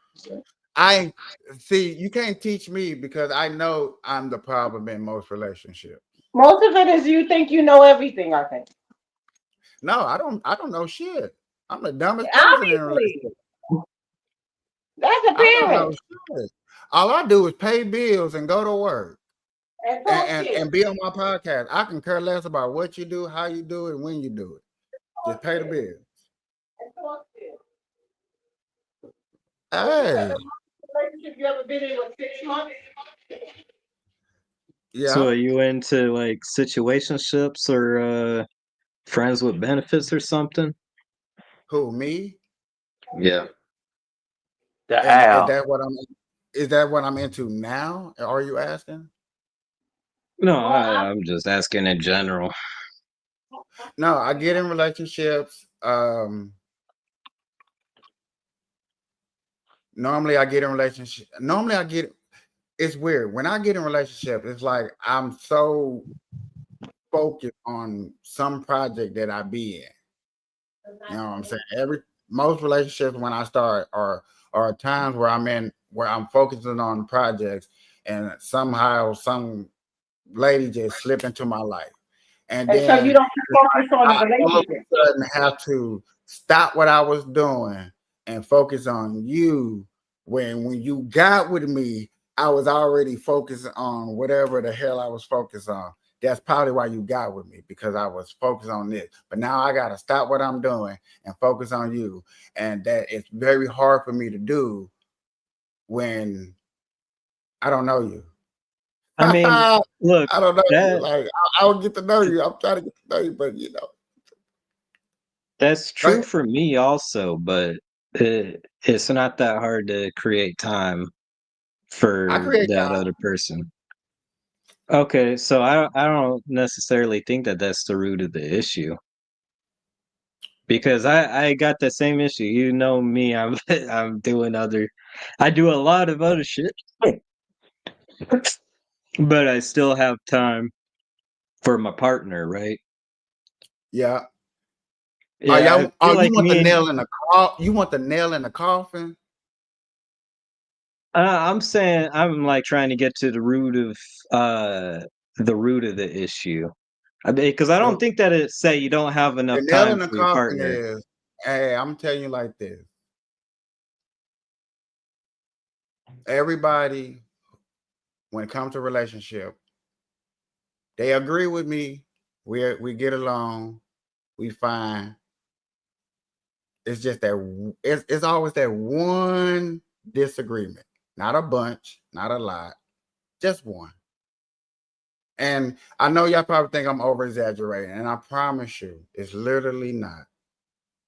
I see. You can't teach me because I know I'm the problem in most relationships. Most of it is you think you know everything, I think. No, I don't. I don't know shit. I'm the dumbest person in a Obviously. relationship. That's I don't know apparent. shit. All I do is pay bills and go to work And and, talk and, shit. and be on my podcast. I can care less about what you do, how you do it, and when you do it. Just Talk pay the shit. bill. And talk shit. But you said Hey, the longest relationship you ever been in was 6 months? So yeah. are you into like situationships or friends with benefits or something? Who, me? Yeah. The And is owl. that what I'm? Is that what I'm into now? Are you asking? No, Well, I'm just asking in general. No, I get in relationships. Normally I get in relationship. Normally I get. It's weird when I get in relationship. It's like I'm so focused on some project that I be in. You know what I'm saying? Most relationships when I start are times where I'm focusing on projects and somehow some lady just slip into my life. And and so you then don't focus on the I all of relationship. a sudden have to stop what I was doing and focus on you. When you got with me, I was already focused on whatever the hell I was focused on. That's probably why you got with me because I was focused on this. But now I gotta stop what I'm doing and focus on you. And that it's very hard for me to do when I don't know you. I mean, I look, don't know you. that Like I don't get to know you. I'm trying to get to know you, but that's go true ahead. for me also, but it's not that hard to create time I for create that time. other person. Okay, so I don't necessarily think that that's the root of the issue because I got the same issue. You know me, I'm I do a lot of other shit, but I still have time for my partner, right? Yeah. Are Yeah, I y'all? feel You like want the me and nail in the You want the nail in the coffin? I'm saying I'm like trying to get to uh the root of the issue. Because I don't The, think that it say you don't have the enough nail time in the for your coffin partner. is, hey, I'm telling you like this. Everybody, when it comes to relationship, they agree with me. We get along. We fine. It's just that it's always that one disagreement, not a bunch, not a lot, just one. And I know y'all probably think I'm over exaggerating, and I promise you, it's literally not.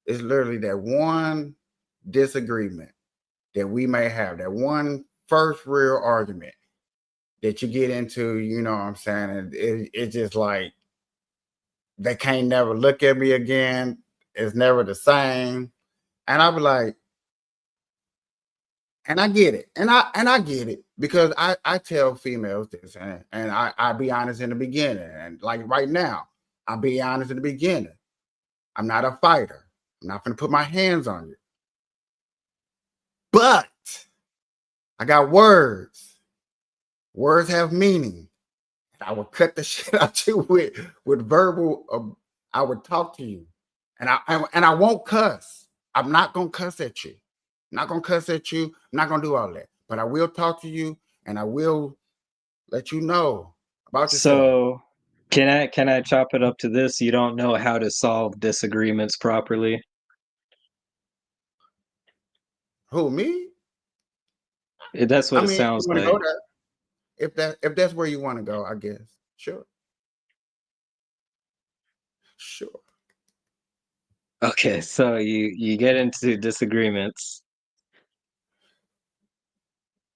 It's literally that one disagreement that we may have, that one first real argument that you get into, you know what I'm saying? And it's just like they can't never look at me again. It's never the same. And I'll be like, and I get it. And I get it because I tell females this and I be honest in the beginning. And like right now, I'll be honest in the beginning. I'm not a fighter. I'm not gonna put my hands on you. But I got words. Words have meaning. I would cut the shit out you with verbal. I would talk to you, and I won't cuss. I'm not gonna cuss at you. I'm not gonna cuss at you. I'm not gonna do all that. But I will talk to you, and I will let you know about yourself. So can I chop it up to this? You don't know how to solve disagreements properly. Who me? That's I what it mean, if you sounds want to like. go there, if that's where you want to go, I guess. Sure, sure. Okay, so you get into disagreements,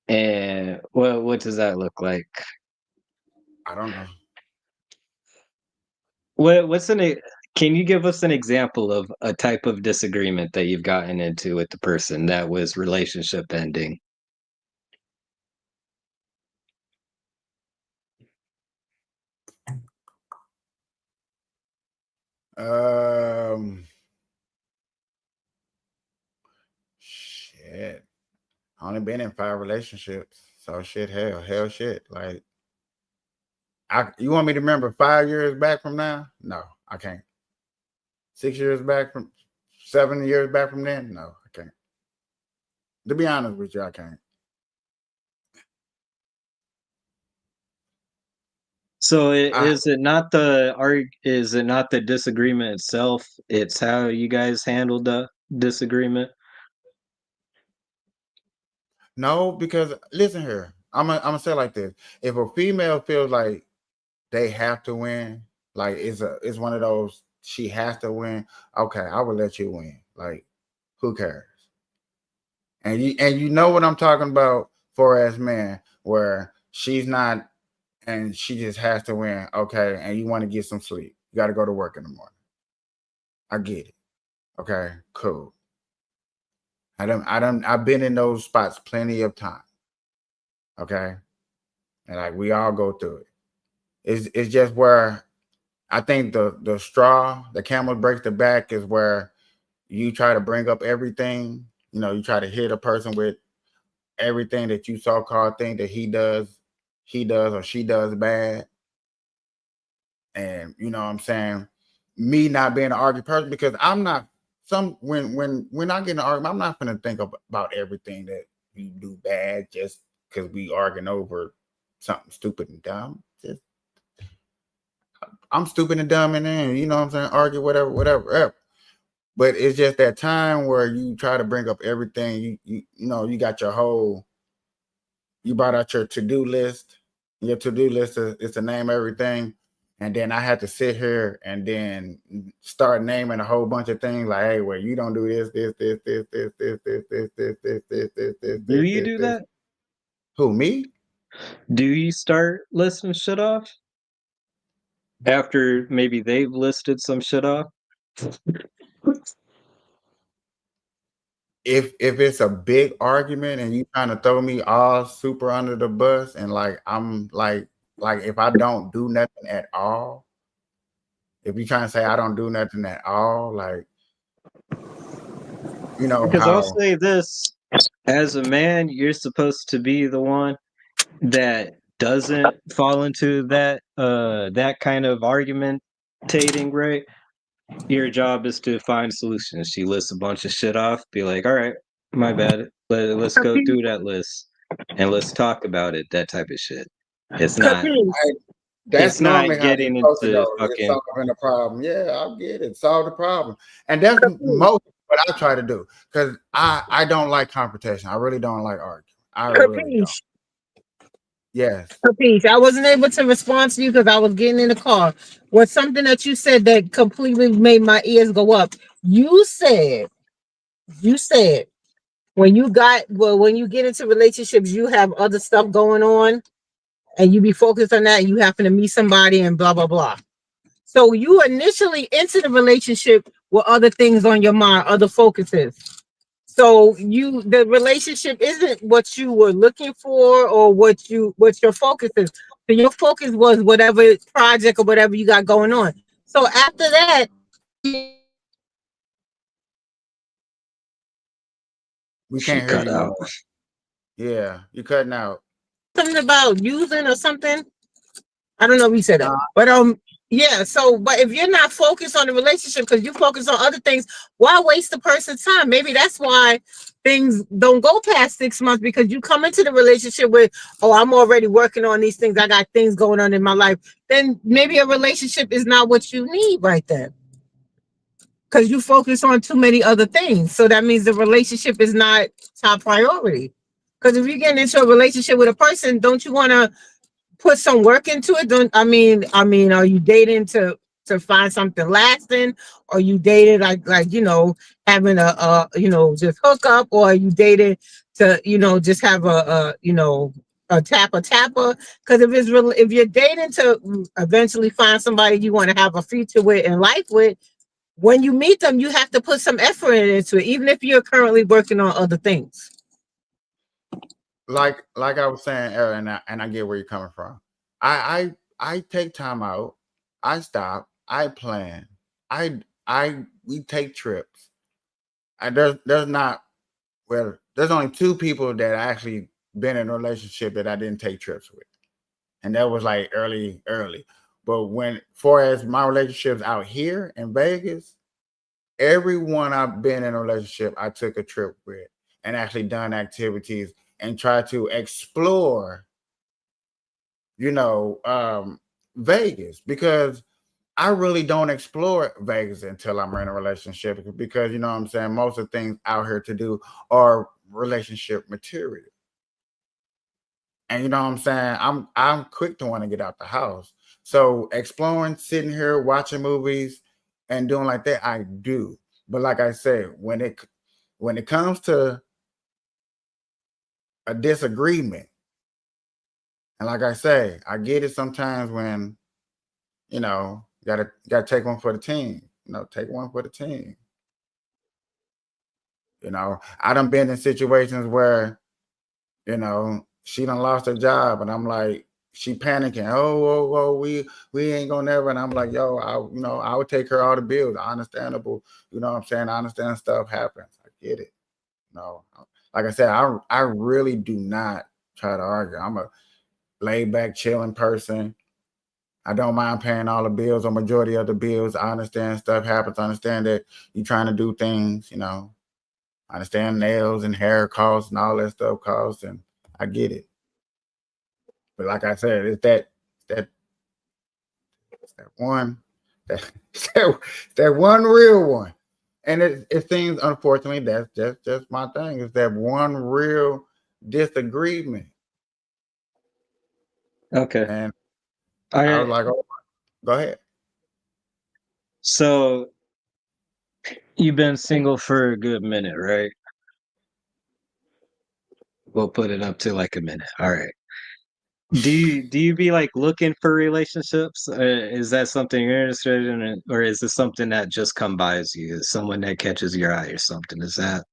and what does that look like? I don't know. What's can you give us an example of a type of disagreement that you've gotten into with the person that was relationship ending? Um, shit. I only been in 5 relationships, so shit, hell, shit. Like, you want me to remember 5 years back from now? No, I can't. 6 years back from 7 years back from then? No, I can't. To be honest with you, I can't. So I is it not the disagreement itself? It's how you guys handled the disagreement. no, because listen here, I'm gonna say it like this: if a female feels like they have to win, like it's one of those she has to win. Okay, I will let you win. Like, who cares? And you know what I'm talking about for as man, where she's not and she just has to win. Okay, and you want to get some sleep. You got to go to work in the morning. I get it. Okay, cool. I've been in those spots plenty of time. Okay, and like we all go through it. It's just where I think the straw, the camel breaks the back, is where you try to bring up everything. You know, you try to hit a person with everything that you so called think that he does or she does bad. And you know what I'm saying? Me not being an arguing person because I'm not when I get in an argument, I'm not gonna think about everything that you do bad just because we arguing over something stupid and dumb. Just I'm stupid and dumb and then you know what I'm saying, argue whatever. But it's just that time where you try to bring up everything. You know, you got your whole you brought out your to-do list. Your to-do list is to name everything. And then I had to sit here and then start naming a whole bunch of things like, hey, well, you don't do Do you do this. that? Who, me? Do you start listing shit off after maybe they've listed some shit off? If it's a big argument and you trying to throw me all super under the bus and like I'm like if I don't do nothing at all, if you trying to say I don't do nothing at all, like You know Because I'll how say this, as a man, you're supposed to be the one that doesn't fall into that kind of argumentating, right? Your job is to find solutions. She lists a bunch of shit off, be like, all right, my bad. Let's go through that list and let's talk about it, that type of shit. It's not Capiche. that's it's not normally how you're getting supposed to into go. It's fucking solving the problem. Yeah, I get it. Solve the problem. And that's Capiche. most what I try to do. Because I don't like confrontation. I really don't like arguing. I really don't. Capiche. Yes. Capiche. I wasn't able to respond to you because I was getting in the car. Was something that you said that completely made my ears go up. You said when you get into relationships, you have other stuff going on and you be focused on that and you happen to meet somebody and blah blah blah. So you initially enter the relationship with other things on your mind, other focuses. So the relationship isn't what you were looking for or what your focus is. So your focus was whatever project or whatever you got going on. So after that, We she can't hear cut you no out. more. Yeah, you cutting out. something about using or something. I don't know if you said that, Nah, but yeah. So, but if you're not focused on the relationship because you focus on other things, why waste the person's time? Maybe that's why things don't go past 6 months because you come into the relationship with, oh, I'm already working on these things. I got things going on in my life. Then maybe a relationship is not what you need right then because you focus on too many other things. So that means the relationship is not top priority. Because if you're getting into a relationship with a person, don't you want to put some work into it? Don't I mean, are you dating to find something lasting? Or you dated like having just hook up, or are you dating to just have a tapper? Because if you're dating to eventually find somebody you want to have a future with and life with, when you meet them, you have to put some effort into it, even if you're currently working on other things. like I was saying earlier, and I get where you're coming from. I take time out. I stop. I plan. I we take trips. There's not there's only two people that I actually been in a relationship that I didn't take trips with, and that was like early. But when, far as my relationships out here in Vegas, everyone I've been in a relationship, I took a trip with and actually done activities and tried to explore, you know, Vegas, because I really don't explore Vegas until I'm in a relationship, because you know what I'm saying, most of the things out here to do are relationship material. And you know what I'm saying? I'm quick to want to get out the house. So exploring, sitting here, watching movies, and doing like that, I do. But like I said, when it comes to a disagreement, and like I say, I get it sometimes when, gotta take one for the team. Take one for the team. I done been in situations where, she done lost her job, and I'm like, she panicking. Oh, we ain't gonna never. And I'm like, yo, I would take her all the bills. Understandable. You know what I'm saying? I understand stuff happens. I get it. Like I said, I really do not try to argue. I'm a laid back, chilling person. I don't mind paying all the bills or majority of the bills. I understand stuff happens. I understand that you're trying to do things. I understand nails and hair costs and all that stuff costs, and I get it. But like I said, that it's that one that that one real one. And it seems, unfortunately, that's just my thing. Is that one real disagreement. Okay. And All I was right. like, oh, go ahead. So you've been single for a good minute, right? We'll put it up to like a minute. All right. Do you be like looking for relationships? Is that something you're interested in, or is this something that just come by as you, someone that catches your eye or something? Is that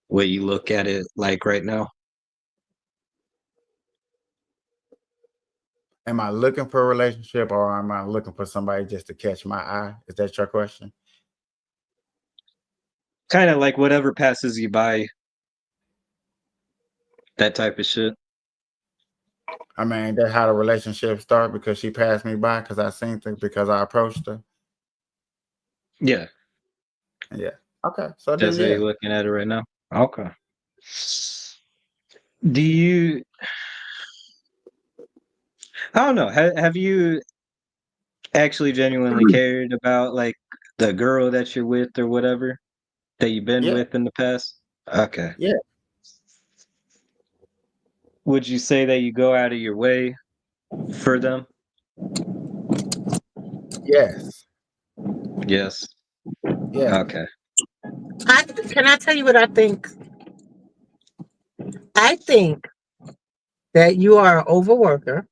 what you look at it like right now? Am I looking for a relationship, or am I looking for somebody just to catch my eye? Is that your question? Kind of like whatever passes you by, that type of shit. I mean, that's how the relationship started because she passed me by because I seen things because I approached her. Yeah, Yeah. Okay. So then, that's how you're yeah. looking at it right now. Okay. Do you? I don't know. Have you actually genuinely cared about like the girl that you're with or whatever that you've been Yeah. with in the past? Okay. Yeah. Would you say that you go out of your way for them? Yes. Yes. Yes. Okay. Can I tell you what I think? I think that you are an overworker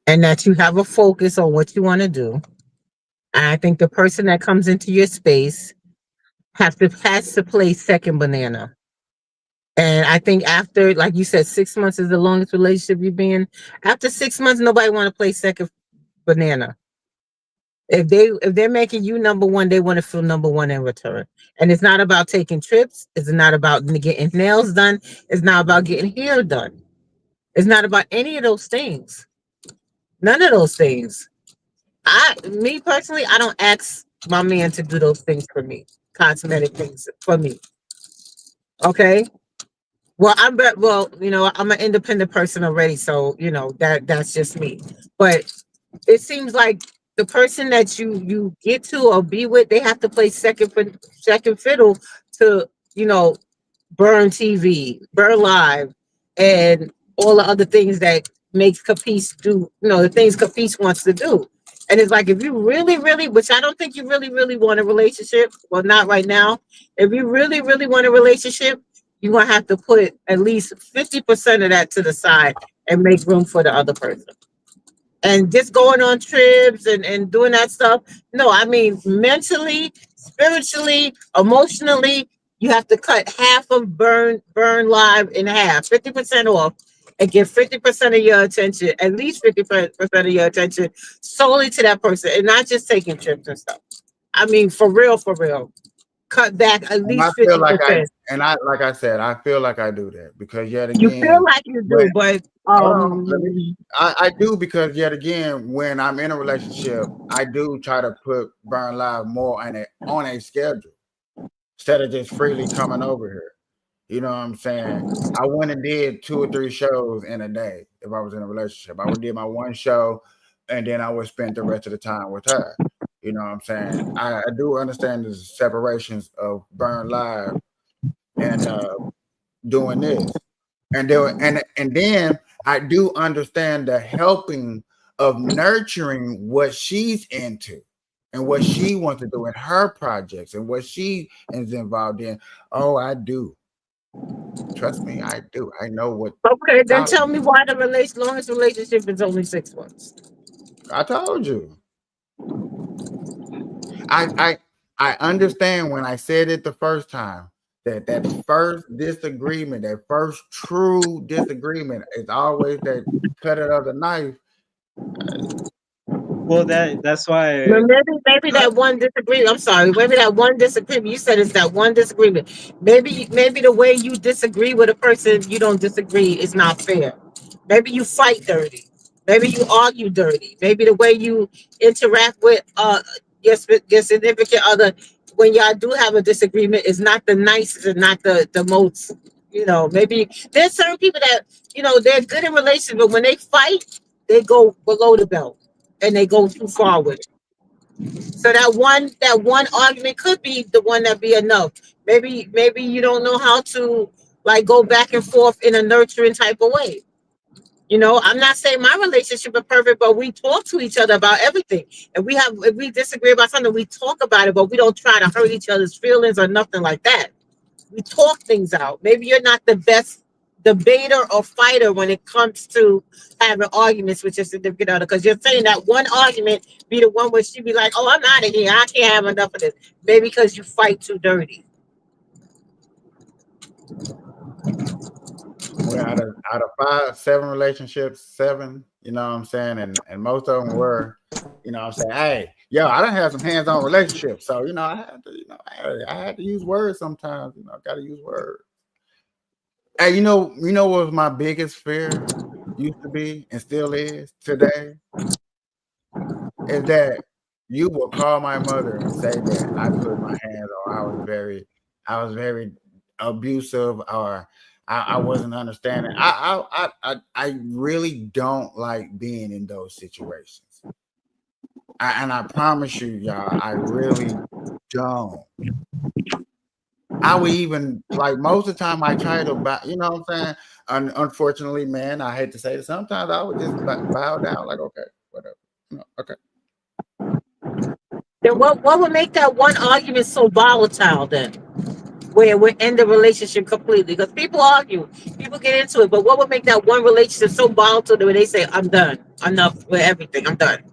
and that you have a focus on what you want to do. And I think the person that comes into your space has to play second banana. And I think after, like you said, 6 months is the longest relationship you've been in. After 6 months, nobody want to play second banana. If they're making you number one, they want to feel number one in return. And it's not about taking trips. It's not about getting nails done. It's not about getting hair done. It's not about any of those things. None of those things. Me personally, I don't ask my man to do those things for me. Cosmetic things for me. Okay. Well, I'm an independent person already, so that's just me. But it seems like the person that you get to or be with, they have to play second fiddle to you know burn TV, burn live, and all the other things that makes Capiche do, the things Capiche wants to do. And it's like if you really, really, which I don't think you really, really want a relationship, well, not right now. If you really, really want a relationship, you're gonna have to put at least 50% of that to the side and make room for the other person. And just going on trips and doing that stuff. No, I mean mentally, spiritually, emotionally, you have to cut half of burn live in half, 50% off, and give 50% of your attention, at least 50% of your attention solely to that person and not just taking trips and stuff. I mean, for real, for real. Cut back at And I least feel like I 50%. and I like I said, I feel like I do that because yet You feel again, like you when do, but hold on, I do because yet again, when I'm in a relationship, I do try to put Burn Live more on a schedule instead of just freely coming over here. You know what I'm saying? I went and did 2 or 3 shows in a day if I was in a relationship. I would do my one show and then I would spend the rest of the time with her. You know what I'm saying? I do understand the separations of Burn Live and doing this. And then I do understand the helping of nurturing what she's into and what she wants to do in her projects and what she is involved in. Oh, I do. Trust me, I do. I know what okay, I'm then talking tell me about. why the longest relationship is only 6 months. I told you. I I I understand when I said it the first time that first disagreement, that first true disagreement is always that cut it of the knife. Well, that's Well, why. maybe that one disagreement. I'm sorry. Maybe that one disagreement. You said it's that one disagreement. Maybe the way you disagree with a person you don't disagree is not fair. Maybe you fight dirty. Maybe you argue dirty. Maybe the way you interact with your significant other when y'all do have a disagreement is not the nicest and not the most. Maybe there's certain people that they're good in relationships, but when they fight, they go below the belt and they go too far with it. So that one argument could be the one that be enough. Maybe you don't know how to like go back and forth in a nurturing type of way. I'm not saying my relationship is perfect, but we talk to each other about everything. If we disagree about something, we talk about it, but we don't try to hurt each other's feelings or nothing like that. We talk things out. Maybe you're not the best debater or fighter when it comes to having arguments with your significant other, because you're saying that one argument be the one where she be like, "Oh, I'm out of here. I can't have enough of this." Maybe because you fight too dirty. We're out of 5, 7 relationships, 7. You know what I'm saying? And most of them were, you know what I'm saying, hey, yo, I done had some hands-on relationships. So, I had to, I had to use words sometimes, I gotta use words. Hey, what was my biggest fear used to be and still is today? Is that you will call my mother and say that I put my hands or I was very abusive or I wasn't understanding. I really don't like being in those situations. And I promise you, y'all, I really don't. I would even like most of the time I try to bow, you know what I'm saying? Unfortunately, man, I hate to say it. Sometimes I would just bow down, like, okay, whatever. Okay. Then what would make that one argument so volatile then? Where we end the relationship completely? Because people argue, people get into it, but what would make that one relationship so volatile that when they say, I'm done, enough with everything, I'm done?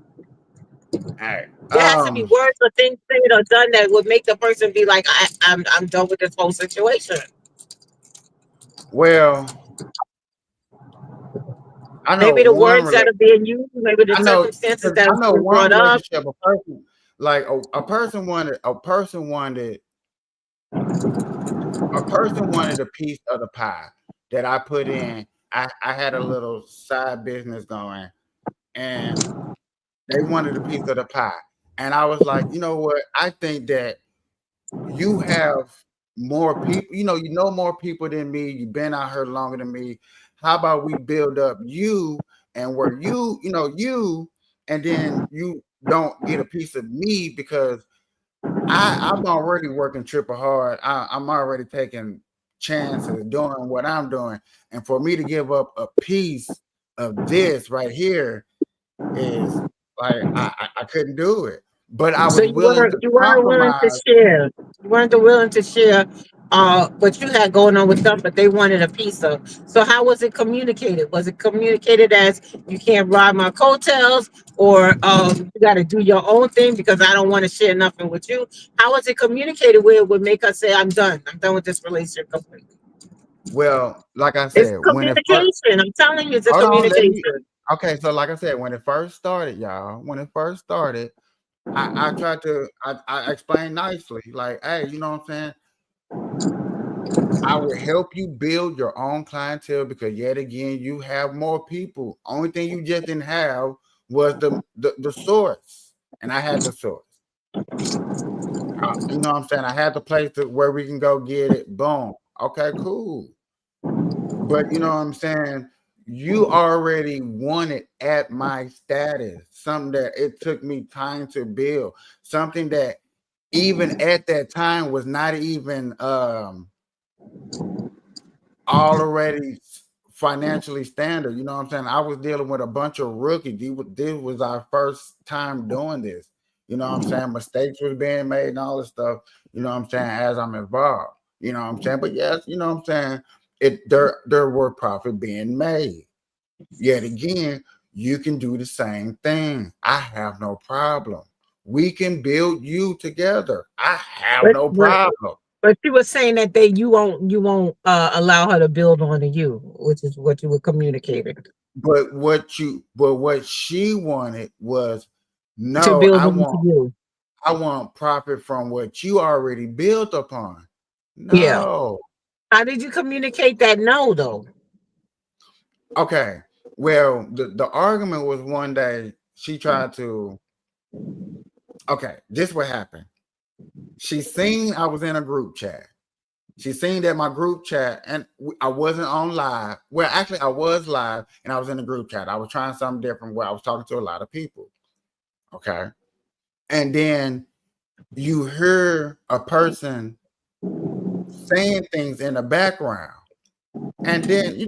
All right. There has to be words or things said or done that would make the person be like, I'm done with this whole situation. Well, I know Maybe the one words that relationship. are being used, maybe the I know circumstances 'cause that I are know being one brought up. relationship. A person like a person wanted a piece of the pie that I put in. I had a little side business going, and they wanted a piece of the pie. And I was like, you know what? I think that you have more people, you know more people than me. You've been out here longer than me. How about we build up you and where you, and then you don't get a piece of me because I'm already working triple hard. I'm already taking chances, doing what I'm doing. And for me to give up a piece of this right here is like I couldn't do it. But I So was willing to you weren't willing to compromise. share. You weren't willing to share what you had going on with them, but they wanted a piece of. So how was it communicated? Was it communicated as you can't ride my coattails, or you got to do your own thing because I don't want to share nothing with you? How was it communicated where it would make us say, I'm done. I'm done with this relationship completely. Well, like I It's said, when it first communication. I'm telling you, it's a hold on, let me communication. okay, so like I said, when it first started, y'all, when it first started, I tried to I explained nicely, like, hey, you know what I'm saying? I will help you build your own clientele because yet again, you have more people. Only thing you just didn't have was the source. And I had the source. You know what I'm saying? I had the place to where we can go get it. Boom. Okay, cool. But you know what I'm saying? You already wanted at my status, something that it took me time to build, something that even at that time was not even already financially standard. You know what I'm saying? I was dealing with a bunch of rookies. This was our first time doing this. You know what I'm saying? Mistakes was being made and all this stuff. You know what I'm saying? As I'm involved. You know what I'm saying? But yes, you know what I'm saying? There were profit being made. Yet again, you can do the same thing. I have no problem. We can build you together. I have But no but problem. But she was saying that you won't allow her to build onto you, which is what you were communicating. But what she wanted was To no, build I onto want you. I want profit from what you already built upon. Yeah. No. How did you communicate that no though? Okay. Well, the argument was one day she tried to okay, this what happened. She seen I was in a group chat. She seen that my group chat and I wasn't on live. Well, actually I was live and I was in the group chat. I was trying something different where I was talking to a lot of people. Okay. And then you hear a person saying things in the background. And then,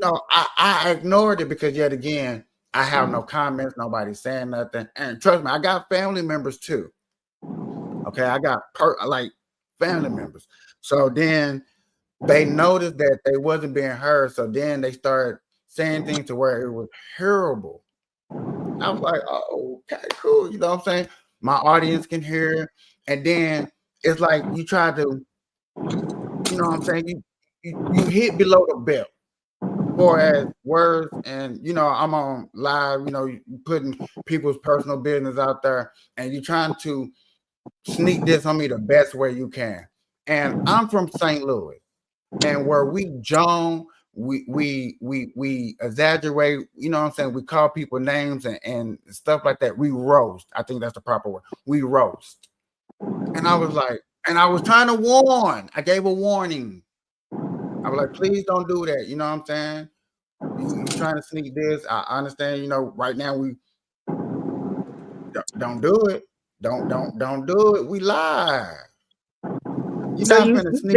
I ignored it because yet again, I have no comments, nobody saying nothing. And trust me, I got family members too. Okay. I got like family members. So then they noticed that they wasn't being heard. So then they started saying things to where it was hearable. I was like, oh, okay, cool. You know what I'm saying? My audience can hear. And then it's like you try to, you know what I'm saying? You hit below the belt. far as words, and I'm on live, you putting people's personal business out there, and you're trying to sneak this on me the best way you can. And I'm from St. Louis, and where we Joan, we exaggerate, you know what I'm saying? We call people names and stuff like that. We roast. I think that's the proper word. We roast. And I was like, and I was trying to warn. I gave a warning. I was like, please don't do that. You know what I'm saying? You trying to sneak this. I understand, right now we don't do it. Don't do it. We live. You're So not you finna sneak.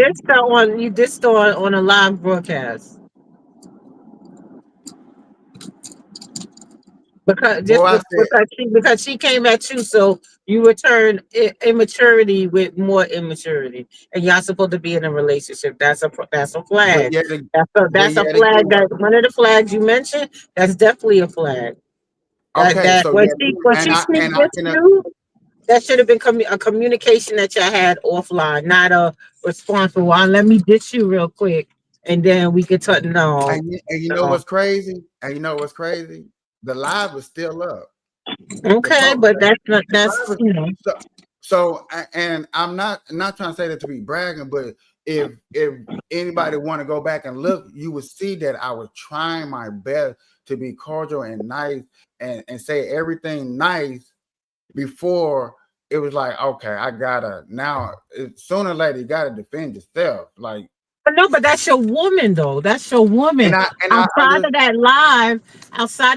dissed on a live broadcast. Boy, I said, Because she came at you, so you return immaturity with more immaturity, and y'all supposed to be in a relationship. That's a but flag. yet, but That's a yet flag. again, That one of the flags you mentioned. That's definitely a flag. okay. That So when yet, she and sneaked I this can, you, that should have been a communication that y'all had offline, not a response for one. Let me dish you real quick, and then we could talk. No, and you know no. what's crazy? And you know what's crazy? The live is still up. The Okay, post, but that's not the live that's is, so, and I'm not trying to say that to be bragging, but if anybody want to go back and look, you would see that I was trying my best to be cordial and nice and say everything nice before it was like, okay, I gotta now sooner or later you gotta defend yourself. Like, No, but that's your woman though. That's your woman. I just Outside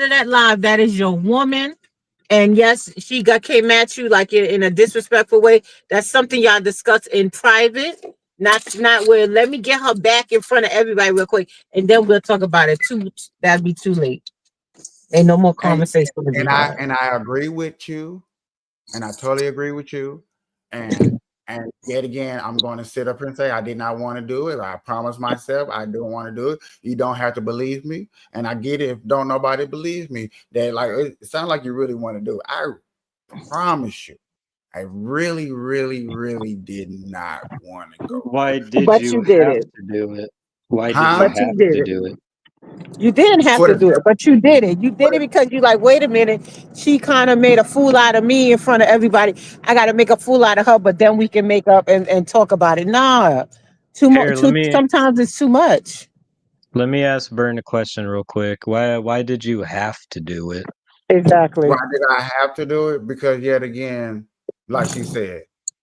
of that live, that is your woman. And yes, she came at you like in a disrespectful way. That's something y'all discuss in private. Not where let me get her back in front of everybody real quick, and then we'll talk about it. That'd be too late. Ain't no more and conversation to be had. I agree with you. And I totally agree with you. And yet again, I'm going to sit up here and say I did not want to do it. I promised myself I don't want to do it. You don't have to believe me, and I get it if don't nobody believe me. That like it sounds like you really want to do it. I promise you, I really, really, really did not want to go Why through. did But you you did have it. to do it? Why did you Huh? But you have did to it. do it? You didn't have For to the do it, but you did it. You for did it the because you like, wait a minute. She kind of made a fool out of me in front of everybody. I got to make a fool out of her, but then we can make up and talk about it. Nah, too Here, much. Sometimes it's too much. let me ask Bern a question real quick. Why did you have to do it? why Exactly. did I have to do it? Because yet again, like she said,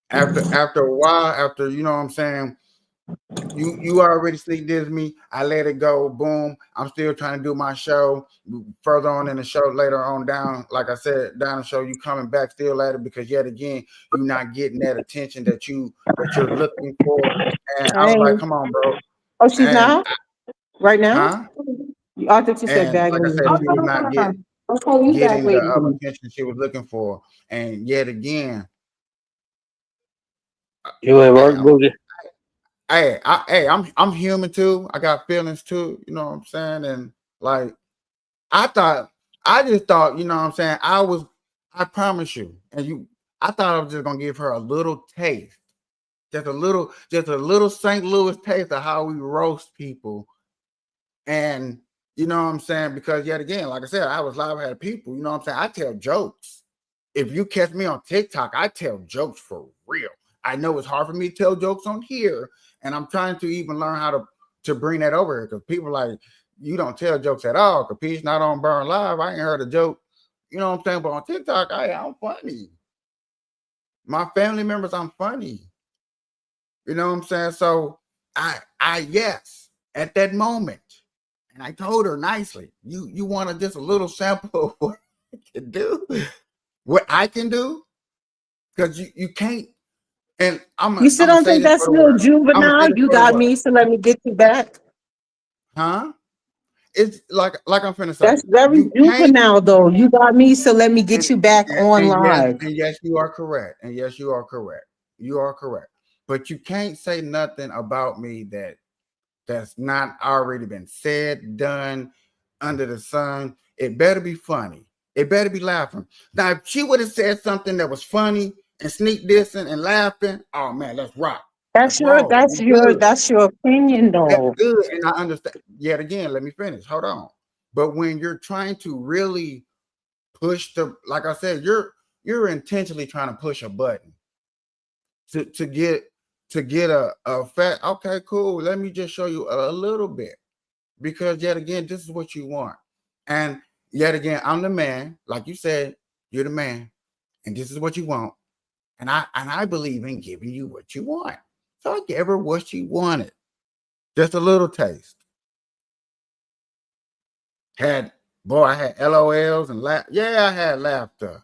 after a while, after you know what I'm saying, you already sneak this me. I let it go. Boom. I'm still trying to do my show. Further on in the show, later on down, like I said, down the show, you coming back still at it because yet again, you're not getting that attention that you're looking for. And I was Hey. like, come on, bro. Oh, she's And not right now. huh? I thought you said And bag like I lady. said, Oh, she no, was no, not no, no. Okay, you bag getting the lady. attention she was looking for. And yet again, You at hey, work, Boogie? I'm human too. I got feelings too. You know what I'm saying? And like I thought, I just thought, you know what I'm saying? I promise you, and I thought I was just gonna give her a little taste, just a little St. Louis taste of how we roast people. And you know what I'm saying? Because yet again, like I said, I was live at people, you know what I'm saying? I tell jokes. If you catch me on TikTok, I tell jokes for real. I know it's hard for me to tell jokes on here, and I'm trying to even learn how to bring that over here because people like you don't tell jokes at all. Capiche not on Burn Live. I ain't heard a joke. You know what I'm saying? But on TikTok, I'm funny. My family members, I'm funny. You know what I'm saying? So yes, at that moment, and I told her nicely, you want just a little sample of what I can do, what I can do, because you can't. And You I'm still gonna don't say think this that's for a the little world. I'm gonna say juvenile? this You for the got world, me, so let me get you back. huh? It's like I'm finna say, That's very you can't. juvenile, though. You got me, so let me And, get you back on live. and yes, you are correct. And yes, you are correct. You are correct. But you can't say nothing about me that's not already been said, done under the sun. It better be funny. It better be laughing. Now, if she would have said something that was funny and sneak dissing and laughing, oh man, let's rock. Bro, That's we good. your opinion That's though. good, and I understand. Yet again, let me finish. Hold on. But when you're trying to really push the, like I said, you're intentionally trying to push a button to get a fact. Okay, cool. Let me just show you a little bit, because yet again, this is what you want, and yet again, I'm the man. Like you said, you're the man, and this is what you want, and I believe in giving you what you want. So I gave her what she wanted, just a little taste. Had boy, I had LOLs and laugh. Yeah, I had laughter.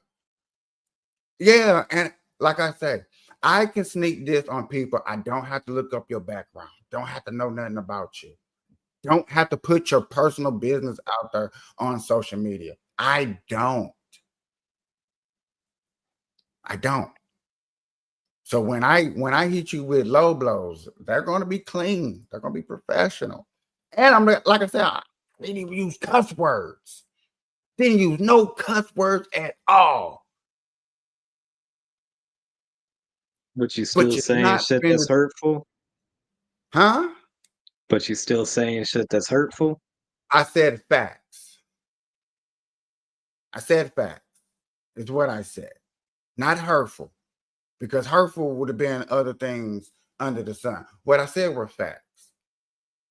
Yeah, and like I said, I can sneak this on people. I don't have to look up your background. Don't have to know nothing about you. Don't have to put your personal business out there on social media. I don't. I don't. So when I hit you with low blows, they're going to be clean. They're going to be professional. And I'm like I said, I didn't even use cuss words. Didn't use no cuss words at all. But you But still you're saying not shit that's finna, hurtful? huh? But you still saying shit that's hurtful? I said facts. I said facts. Is what I said. Not hurtful. Because hurtful would have been other things under the sun. What I said were facts.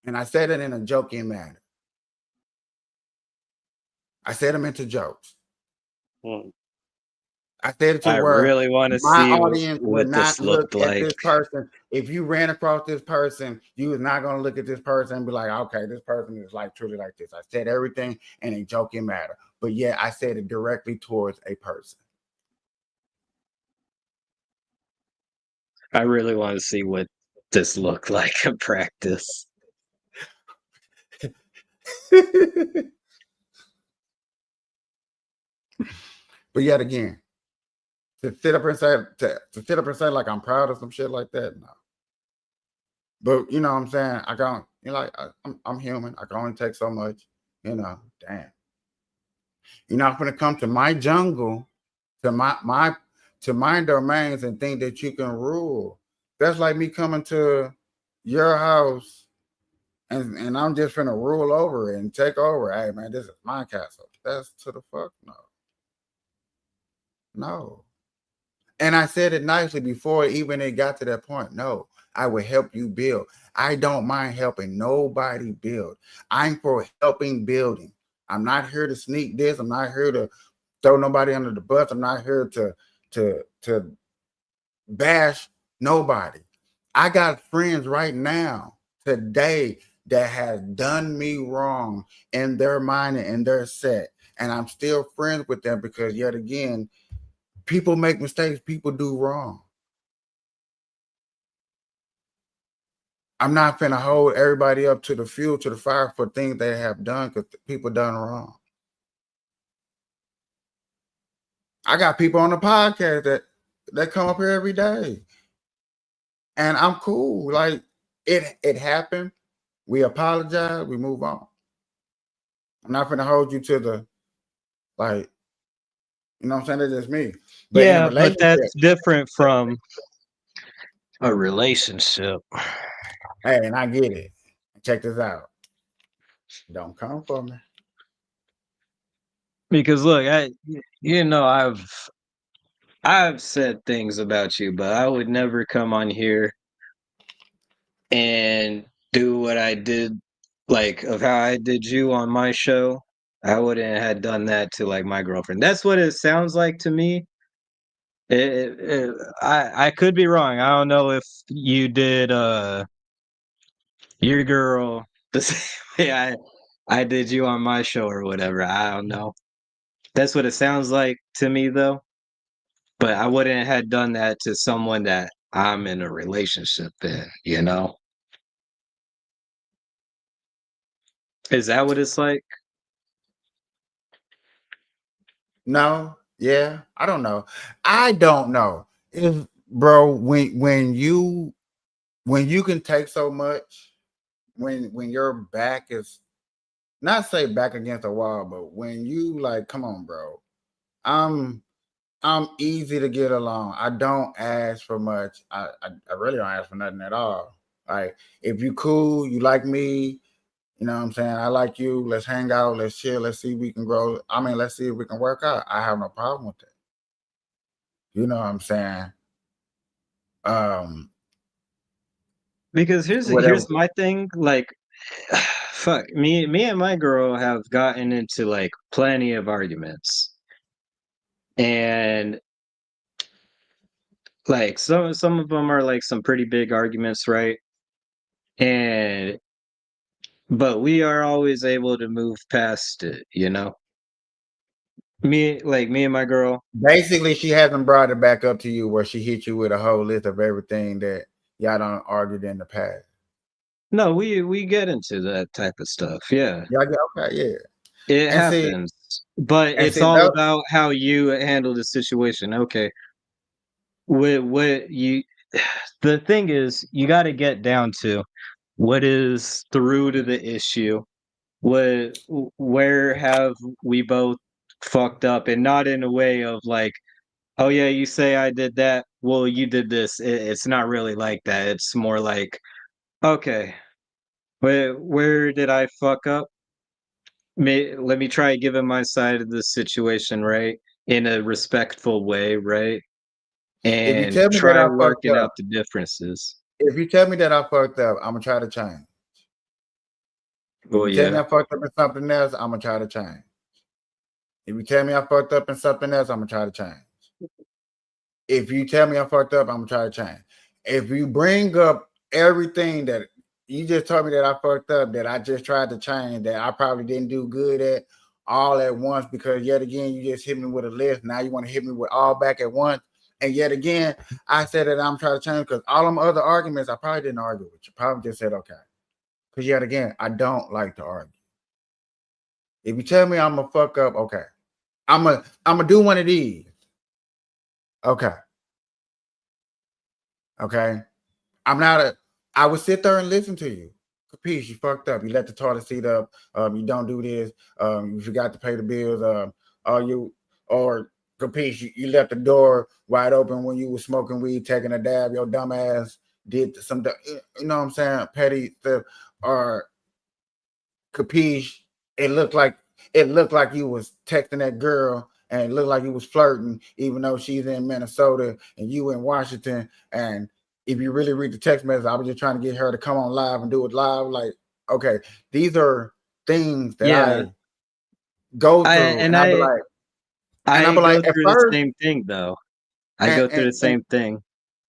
And I said it in a joking manner. I said them into jokes. Hmm. I said it to I where really want to my see audience would what this not look looked at like. this person. If you ran across this person, you was not going to look at this person and be like, okay, this person is like truly like this. I said everything in a joking manner, but yeah, I said it directly towards a person. I really want to see what this looked like in practice. But yet again, to sit up and say to sit up and say like I'm proud of some shit like that, no. But you know what I'm saying? I don't, you know, like I'm human. I can only take so much, you know. Damn. You're not gonna come to my jungle, to my domains and think that you can rule. That's like me coming to your house and I'm just gonna rule over it and take over. Hey man, this is my castle. That's to the fuck no. No. And I said it nicely before even it got to that point. No, I will help you build. I don't mind helping nobody build. I'm for helping building. I'm not here to sneak this. I'm not here to throw nobody under the bus. I'm not here to bash nobody. I got friends right now today that has done me wrong in their mind and in their set. And I'm still friends with them because yet again, people make mistakes, people do wrong. I'm not finna hold everybody up to the fuel, to the fire for things they have done because people done wrong. I got people on the podcast that come up here every day. And I'm cool. Like it happened. We apologize, we move on. I'm not gonna hold you to the like, you know what I'm saying? That's just me. But in a Yeah, but relationship, that's different from a relationship. hey, and I get it. Check this out. Don't come for me. Because look, I've said things about you, but I would never come on here and do what I did, like of how I did you on my show. I wouldn't have done that to like my girlfriend. That's what it sounds like to me. I could be wrong. I don't know if you did your girl the same way I did you on my show or whatever. I don't know. That's what it sounds like to me though. But I wouldn't have done that to someone that I'm in a relationship in? Is that what it's like? No, yeah, I don't know. I don't know. If bro, when you can take so much, when your back is not say back against the wall, but when you like, come on, bro. I'm easy to get along. I don't ask for much. I really don't ask for nothing at all. Like if you cool, you like me, you know what I'm saying? I like you. Let's hang out. Let's chill. Let's see if we can grow. I mean, let's see if we can work out. I have no problem with that. You know what I'm saying? Um, Because whatever. here's my thing, like fuck, me and my girl have gotten into like plenty of arguments. And like some of them are like some pretty big arguments, right? And but we are always able to move past it, you know? Me and my girl. Basically, she hasn't brought it back up to you where she hit you with a whole list of everything that y'all done argued in the past. No, we get into that type of stuff. Yeah. Y'all get okay, yeah. It And see, happens. But and it's see all that about how you handle the situation. Okay. What you the thing is, you got to get down to what is the root of the issue. Where have we both fucked up, and not in a way of like, oh yeah, you say I did that, well you did this. It's not really like that. It's more like, okay, where did I fuck up? Let me try giving my side of the situation, right, in a respectful way, right, if you and tell me that try I fucked working up, out the differences. if you tell me that I fucked up, I'm gonna try to change. If Well, you tell me yeah. I fucked up in something else, I'm gonna try to change. If you tell me I fucked up in something else, I'm gonna try to change. If you tell me I fucked up, I'm gonna try to change. If you bring up everything that you just told me that I fucked up, that I just tried to change, that I probably didn't do good at all at once, because yet again you just hit me with a list. Now you want to hit me with all back at once. And yet again, I said that I'm trying to change because all them other arguments, I probably didn't argue with you. Probably just said okay. Because yet again, I don't like to argue. If you tell me I'm gonna fuck up, okay. I'm gonna do one of these. Okay. Okay. I'm not a. I would sit there and listen to you. Capiche, you fucked up. You let the toilet seat up. You don't do this. You forgot to pay the bills. You or Capiche, you left the door wide open when you were smoking weed, taking a dab. Your dumb ass did some. You know what I'm saying? Petty stuff. Or Capiche, it looked like you was texting that girl, and it looked like you was flirting, even though she's in Minnesota and you in Washington. And if you really read the text message, I was just trying to get her to come on live and do it live. Like, okay, these are things that Yeah. I go I through, and and I I'll I be go like, at through the first, same thing though. I and go through the same thing.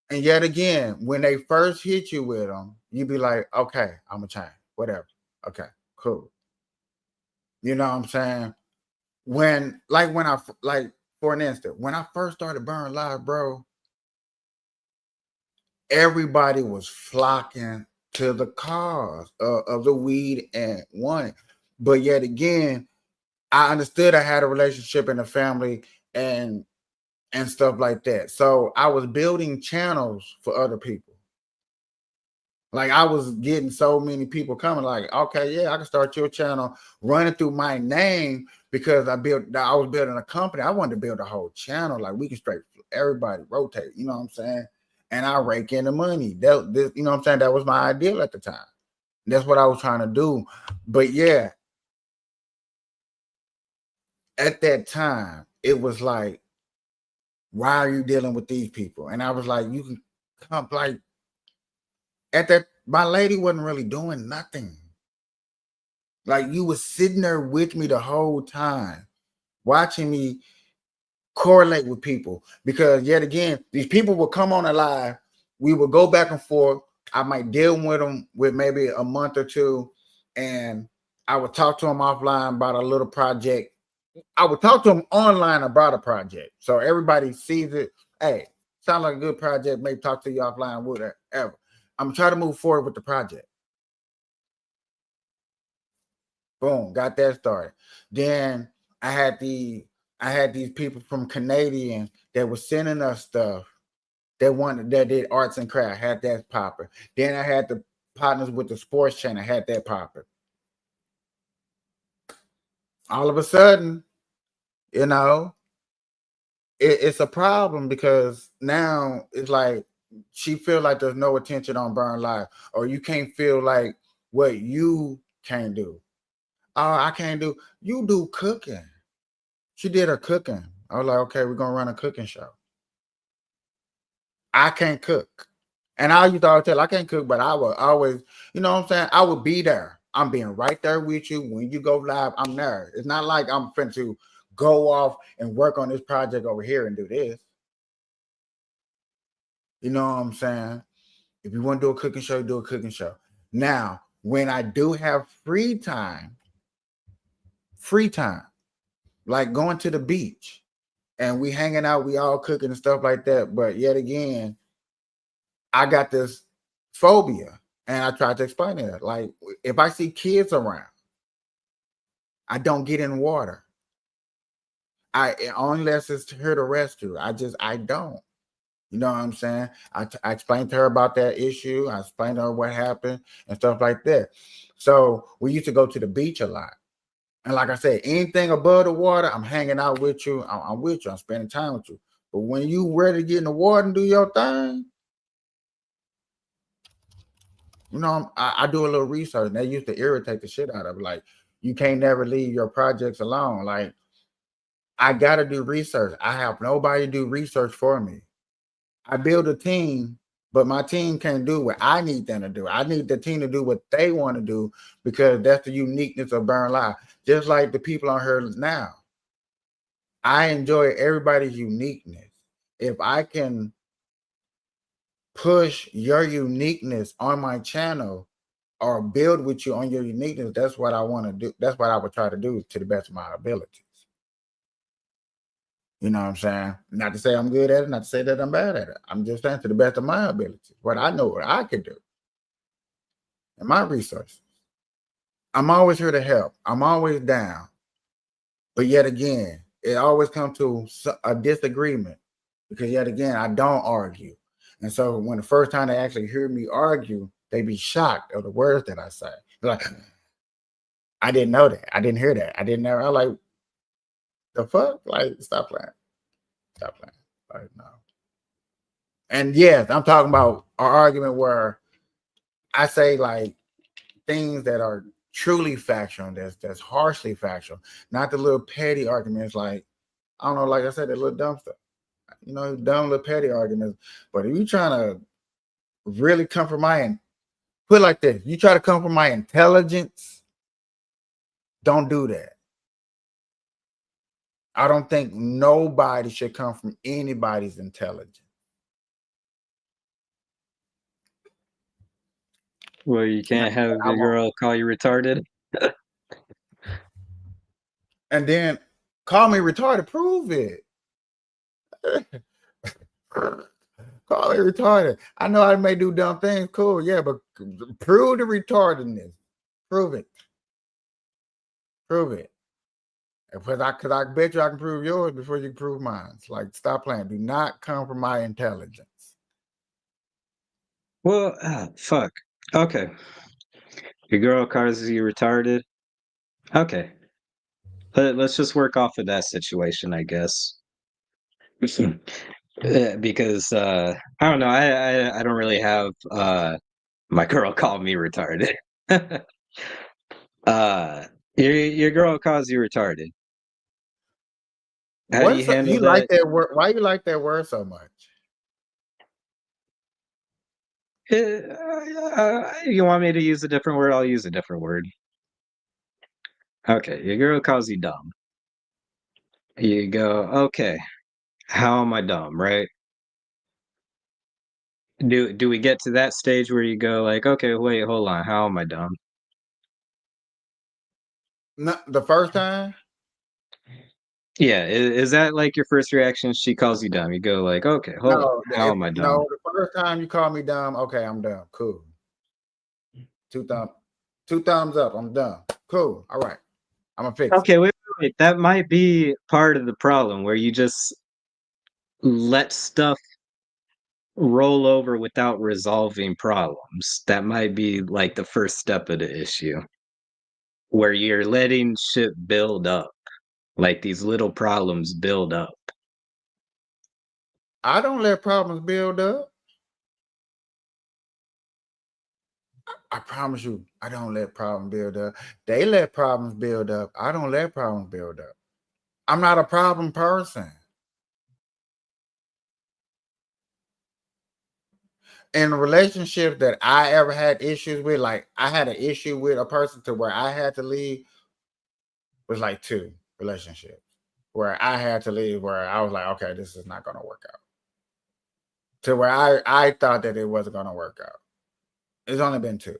and yet again, when they first hit you with them, you be like, okay, I'm gonna change, whatever. Okay, cool. You know what I'm saying? When for an instance, when I first started Burn Live, bro, everybody was flocking to the cause of the weed and wanting. But yet again, I understood I had a relationship in the family and stuff like that. So I was building channels for other people. Like I was getting so many people coming, like, okay, yeah, I can start your channel running through my name because I was building a company. I wanted to build a whole channel, like we can straight everybody rotate, you know what I'm saying? And I rake in the money. You know what I'm saying? That was my ideal at the time. That's what I was trying to do. But yeah, at that time, it was like, why are you dealing with these people? And I was like, you can come, like, at that, my lady wasn't really doing nothing. Like you was sitting there with me the whole time, watching me correlate with people. Because yet again, these people would come on a live. We would go back and forth. I might deal with them with maybe a month or two, and I would talk to them offline about a little project. I would talk to them online about a project, so everybody sees it. Hey, sounds like a good project. Maybe talk to you offline, whatever. I'm trying to move forward with the project. Boom, got that started. Then I had these people from Canadian that were sending us stuff that did arts and craft, had that popper. Then I had the partners with the sports channel, had that popper. All of a sudden, you know, it's a problem because now it's like she feel like there's no attention on Burn Live, or you can't feel like what you can do. Oh, I can't do. You do cooking. She did her cooking. I was like, okay, we're gonna run a cooking show. I can't cook. And I used to always tell I can't cook, but I would always, you know what I'm saying? I would be there. I'm being right there with you. When you go live, I'm there. It's not like I'm finna to go off and work on this project over here and do this. You know what I'm saying? If you want to do a cooking show, do a cooking show. Now, when I do have free time, like going to the beach and we hanging out, we all cooking and stuff like that. But yet again, I got this phobia, and I tried to explain it. Like if I see kids around, I don't get in water. Unless it's here to rescue. I don't. You know what I'm saying? I explained to her about that issue. I explained to her what happened and stuff like that. So we used to go to the beach a lot. And like I said, anything above the water, I'm hanging out with you. I'm with you. I'm spending time with you. But when you ready to get in the water and do your thing, you know, I do a little research. And they used to irritate the shit out of it. Like, you can't never leave your projects alone. Like, I got to do research. I have nobody do research for me. I build a team, but my team can't do what I need them to do. I need the team to do what they want to do because that's the uniqueness of Burn Live. Just like the people on here now. I enjoy everybody's uniqueness. If I can push your uniqueness on my channel or build with you on your uniqueness, that's what I want to do. That's what I would try to do to the best of my abilities. You know what I'm saying? Not to say I'm good at it, not to say that I'm bad at it. I'm just saying to the best of my abilities, what I know what I can do and my resources. I'm always here to help. I'm always down. But yet again, it always comes to a disagreement because yet again, I don't argue. And so when the first time they actually hear me argue, they be shocked of the words that I say. They're like, I didn't know that. I didn't hear that. I didn't know. I'm like, the fuck? Like, stop playing. Stop playing. Like, no. And yes, I'm talking about our argument where I say like things that are truly factual, that's harshly factual, not the little petty arguments like, I don't know, like I said, the little dumb stuff. You know, dumb little petty arguments. But if you trying to really come from put it like this, you try to come from my intelligence, don't do that. I don't think nobody should come from anybody's intelligence. Well, you can't have the girl call you retarded. And then call me retarded, prove it. Call me retarded. I know I may do dumb things, cool, yeah, but prove the retardedness. Prove it. Prove it. Because I bet you I can prove yours before you can prove mine. It's like, stop playing. Do not come from my intelligence. Well, fuck. Okay. Your girl calls you retarded. Okay. Let's just work off of that situation, I guess. Because I don't know, I don't really have my girl call me retarded. uh your girl calls you retarded. How do you handle You like that? that word? Why you like that word so much? You want me to use a different word? I'll use a different word. Okay, your girl calls you dumb. You go, okay, how am I dumb, right? Do we get to that stage where you go like, okay, wait, hold on, how am I dumb? No, the first time? Yeah, is that like your first reaction? She calls you dumb. You go like, okay, hold on, No, how am I dumb? the first time you call me dumb, okay, I'm dumb. Cool. Two thumbs up. I'm done. Cool. All right. I'm gonna fix it. Okay, wait. That might be part of the problem where you just let stuff roll over without resolving problems. That might be like the first step of the issue where you're letting shit build up, like these little problems build up. I don't let problems build up. I promise you, I don't let problems build up. They let problems build up. I don't let problems build up. I'm not a problem person. In a relationship that I ever had issues with, like I had an issue with a person to where I had to leave, was like 2 relationships where I had to leave, where I was like, okay, this is not going to work out. To where I thought that it wasn't going to work out. It's only been 2.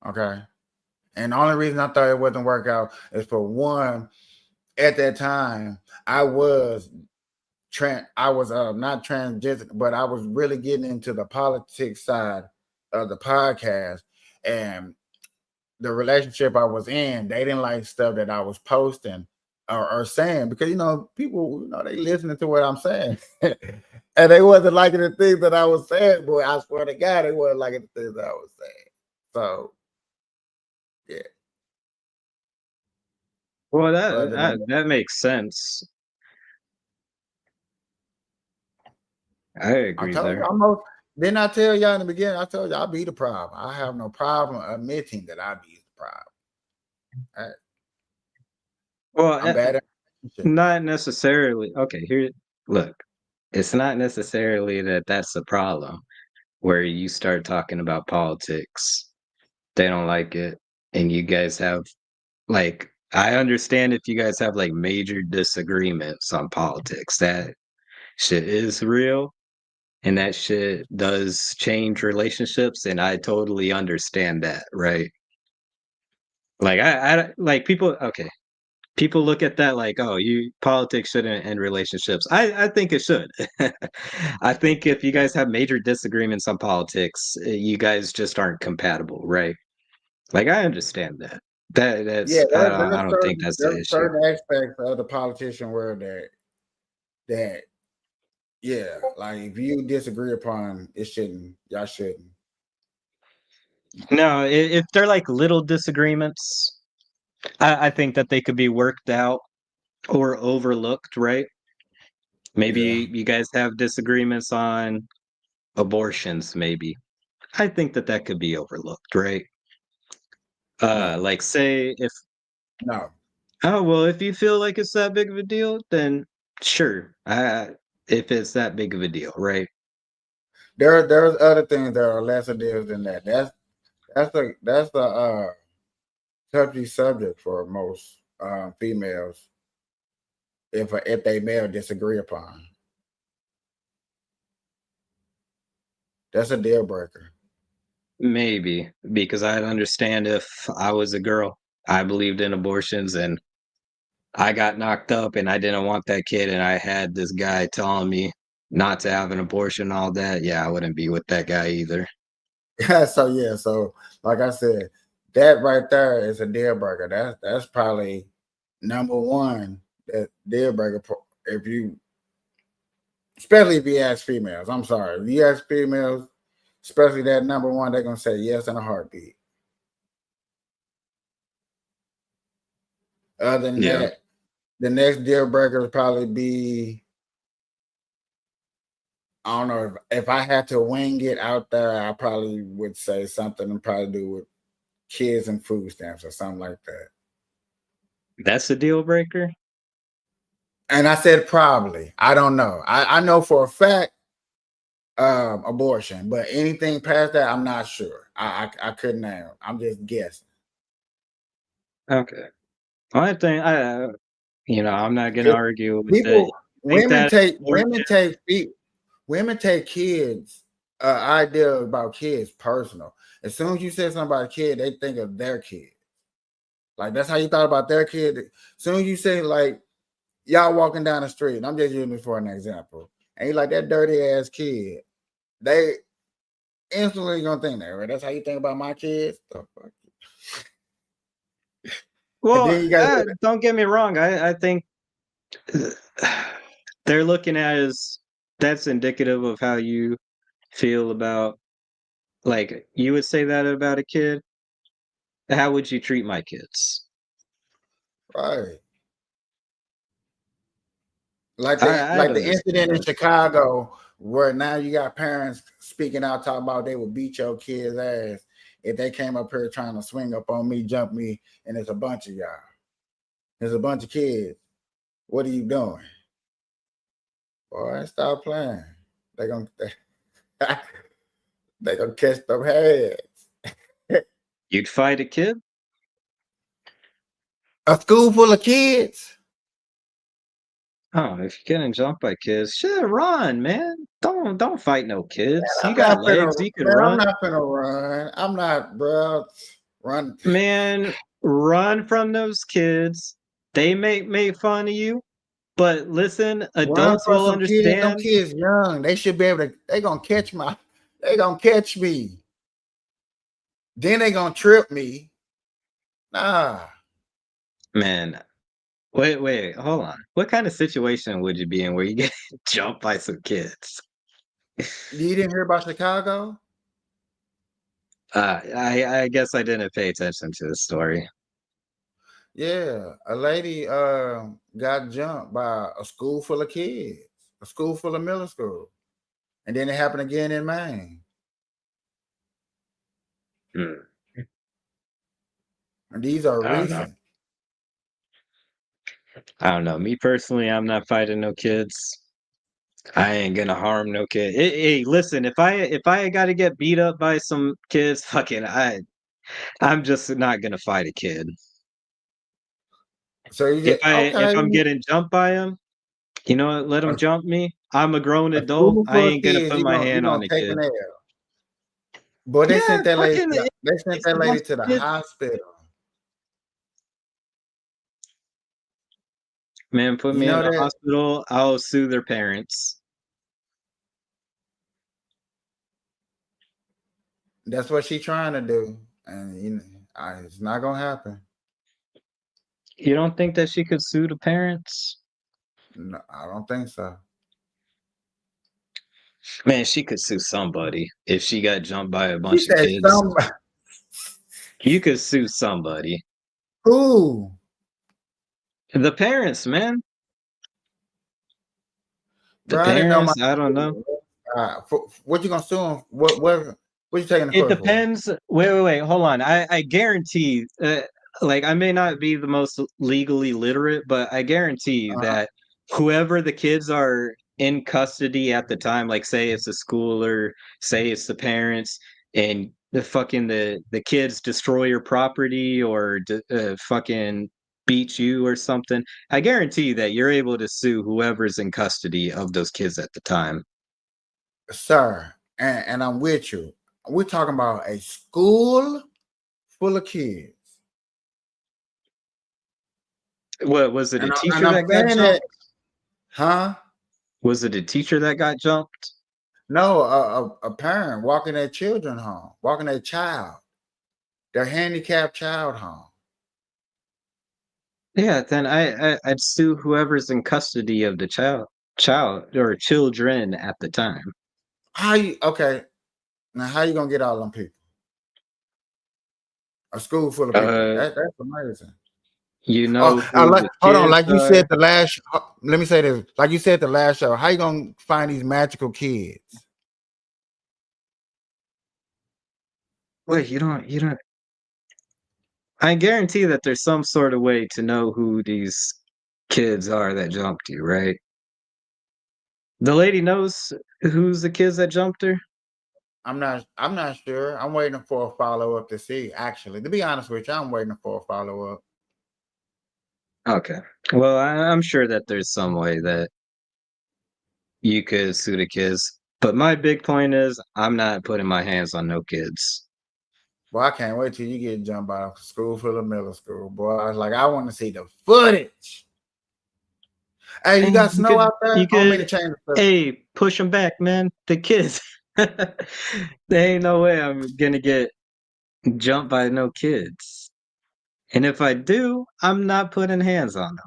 Okay. And the only reason I thought it wouldn't work out is for one, at that time, I was not transgender, but I was really getting into the politics side of the podcast. And the relationship I was in, they didn't like stuff that I was posting or saying, because people, they listening to what I'm saying. And they wasn't liking the things that I was saying, boy. I swear to God, they wasn't liking the things that I was saying. So yeah. Well, Other than that, that makes sense. I I agree told you there. almost. Didn't I tell y'all in the beginning? I told you I'll be the problem. I have no problem admitting that I be the problem. Well, I'm bad at relationships. not necessarily. Okay, here, look. It's not necessarily that that's the problem where you start talking about politics. They don't like it, and you guys have like I understand if you guys have like major disagreements on politics. That shit is real, and that shit does change relationships, and I totally understand that, right? Like I like people. Okay, people look at that like, oh, you politics shouldn't end relationships. I think it should. I think if you guys have major disagreements on politics, you guys just aren't compatible, right? Like I understand that. Yeah, That's I don't think that's the there's issue. certain aspects of the politician world that yeah, like if you disagree upon it, y'all shouldn't. No, if they're like little disagreements, I think that they could be worked out or overlooked, right? Yeah, Maybe you guys have disagreements on abortions, maybe. I think that that could be overlooked, right? no, Like say if no. oh well, if you feel like it's that big of a deal, then sure. If it's that big of a deal, right? There's other things that are lesser deals than that. That's the touchy subject for most females if they male disagree upon. That's a deal breaker. Maybe because I'd understand if I was a girl, I believed in abortions and I got knocked up and I didn't want that kid and I had this guy telling me not to have an abortion, all that. Yeah, I wouldn't be with that guy either. So like I said, that right there is a deal breaker. That's probably number one that deal breaker. If you, especially if you ask females, I'm sorry, if you ask females, especially that number one, they're gonna say yes in a heartbeat. Other than Yeah. that, the next deal breaker would probably be, I don't know, if I had to wing it out there, I probably would say something and probably do with kids and food stamps or something like that. That's a deal breaker? And I said probably. I don't know. I know for a fact abortion, but anything past that, I'm not sure. I couldn't name. I'm just guessing. Okay. I think I'm not gonna 'Cause argue with that. people, I think women that take abortion women take women take kids idea about kids personal. As soon as you say something about a kid, they think of their kid. Like that's how you thought about their kid. As soon as you say like y'all walking down the street, and I'm just using this for an example, and you like that dirty ass kid, they instantly gonna think that, right? That's how you think about my kids. The fuck? And well, then you got don't get me wrong. I think they're looking at as that's indicative of how you feel about like you would say that about a kid. How would you treat my kids? right. Like I'd the incident understand in that. Chicago where now you got parents speaking out talking about they would beat your kids' ass if they came up here trying to swing up on me, jump me, and there's a bunch of y'all. There's a bunch of kids. What are you doing? Boy, stop playing. They gonna they gonna catch them heads. You'd fight a kid? A school full of kids. Oh, if you're getting jumped by kids, shit, run, man. Don't fight no kids. You I'm got not finna, legs, you can man. I'm run. not finna run. I'm not, bro. Run. Man, run from those kids. They may make fun of you, but listen, Run adults for will some kids. Them understand. kids young. They should be able to. They gonna catch my. They gonna catch me. Then they gonna trip me. Nah. Man, wait, hold on. What kind of situation would you be in where you get jumped by some kids? You didn't hear about Chicago? I guess I didn't pay attention to the story. Yeah, a lady got jumped by a school full of kids, a school full of middle school, and then it happened again in Maine. Hmm, And these are I don't know. recent. I don't know. Me personally, I'm not fighting no kids. I ain't gonna harm no kid. Hey, listen, if I got to get beat up by some kids, fucking I'm just not gonna fight a kid. So you If just I if okay, I'm getting jumped by them, you know what? Let them a, jump me. I'm a grown a adult. school I full of ain't gonna kids, put my you hand on gonna a take kid. an L. Boy, they Yeah, sent that lady. fucking They sent it's a that lady bunch to of the kids. hospital. Man, put You me in know the that? hospital. I'll sue their parents. That's what she trying to do, and it's not gonna happen. You don't think that she could sue the parents? No, I don't think so. Man, she could sue somebody if she got jumped by a She bunch of said kids. somebody You could sue somebody. who, The parents, man. The bro. I didn't know my. parents, I don't know. What you gonna sue him? What you taking the It court for? depends. Wait, hold on. I guarantee, like, I may not be the most legally literate, but I guarantee Uh-huh. that whoever the kids are in custody at the time, like, say it's a school or say it's the parents, and the kids destroy your property or fucking beat you or something, I guarantee that you're able to sue whoever's in custody of those kids at the time. Sir, and I'm with you. We're talking about a school full of kids, What was it? A and teacher I'm that got saying that, jumped? huh? Was it a teacher that got jumped? No, a parent walking their children home, walking their child, their handicapped child home. Yeah, then I'd sue whoever's in custody of the child or children at the time. How you okay? Now how you gonna get all them people? A school full of people. Uh, That's amazing. you Oh, know who the hold on. kids Like you said are. the last. Let me say this. Like you said the last show. How you gonna find these magical kids? Wait, you don't. I guarantee that there's some sort of way to know who these kids are that jumped you, right? The lady knows who's the kids that jumped her. I'm not. I'm not sure. I'm waiting for a follow up to see. Actually, to be honest with you, I'm waiting for a follow up. Okay. Well, I'm sure that there's some way that you could sue the kids. But my big point is, I'm not putting my hands on no kids. Boy, I can't wait till you get jumped by a school full of middle school. Boy, I was like, I want to see the footage. Hey, you got And snow out there? you I don't mean to could, change the subject. hey, push them back, man. The kids. There ain't no way I'm gonna get jumped by no kids. And if I do, I'm not putting hands on them.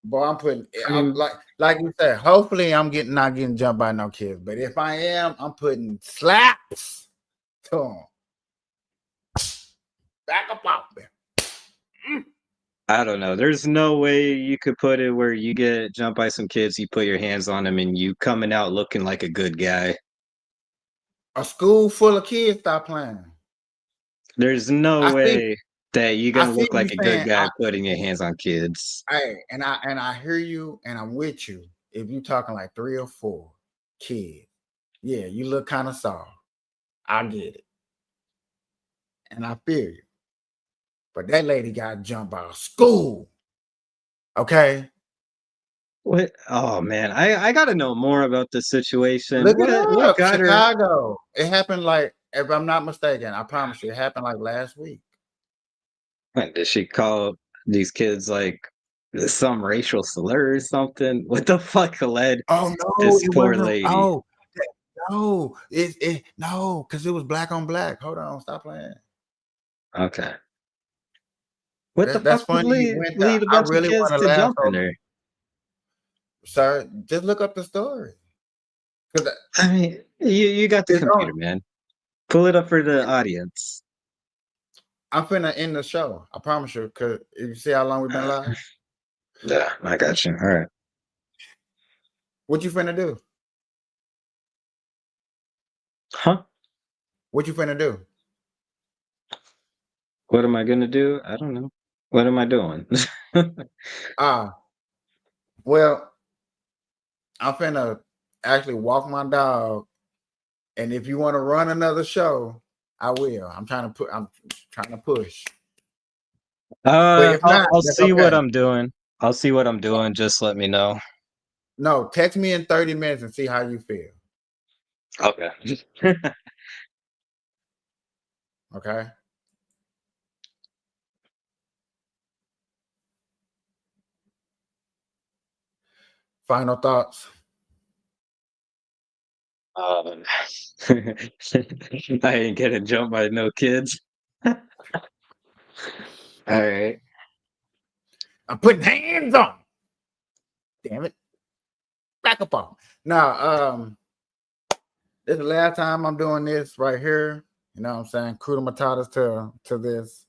Boy, I'm putting. I I'm mean, like you said. Hopefully, I'm getting not getting jumped by no kids. But if I am, I'm putting slaps to them. Back up off there. I don't know. There's no way you could put it where you get jumped by some kids, you put your hands on them, and you coming out looking like a good guy. A school full of kids, stop playing. There's no I see. way that you're I gonna see look you like a good saying. guy putting your hands on kids. And I hear you, and I'm with you. If you talking like 3 or 4 kids, yeah, you look kind of soft. I get it, and I feel you. But that lady got jumped by a school. Okay, What? Oh man, I gotta know more about the situation. look it What up. got her? Chicago. It happened like, if I'm not mistaken, I promise you, it happened like last week. What, did she call these kids like some racial slur or something? What the fuck led Oh no, this it poor wasn't. lady? No, it no, because it was black on black. Hold on, stop playing. Okay. What the That's fuck would funny you went there. lead a I bunch of really kids want to to laugh. jump in there? Sir, just look up the story. Because I mean, you got the it's computer, on. man. Pull it up for the audience. I'm finna end the show. I promise you. Because you see how long we've been live? Yeah, I got you. All right. What you finna do? Huh? What you finna do? What am I gonna do? I don't know. What am I doing? Ah, well, I'm finna actually walk my dog. And if you want to run another show, I will. I'm trying to push. But if not, I'll that's see what okay. I'm doing. I'll see what I'm doing. Just let me know. No, text me in 30 minutes and see how you feel. Okay. Okay. Final thoughts. Um, I ain't getting jumped by no kids. All right. I'm putting hands on. Damn it. Back up on. Now, this is the last time I'm doing this right here. You know what I'm saying? Kuda matatas to this.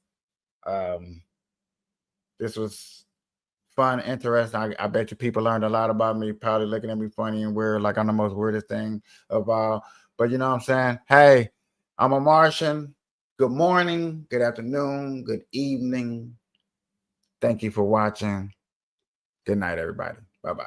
This was fun, interesting. I bet you people learned a lot about me, probably looking at me funny and weird, like I'm the most weirdest thing of all. But you know what I'm saying? Hey, I'm a Martian. Good morning, good afternoon, good evening. Thank you for watching. Good night, everybody. Bye-bye.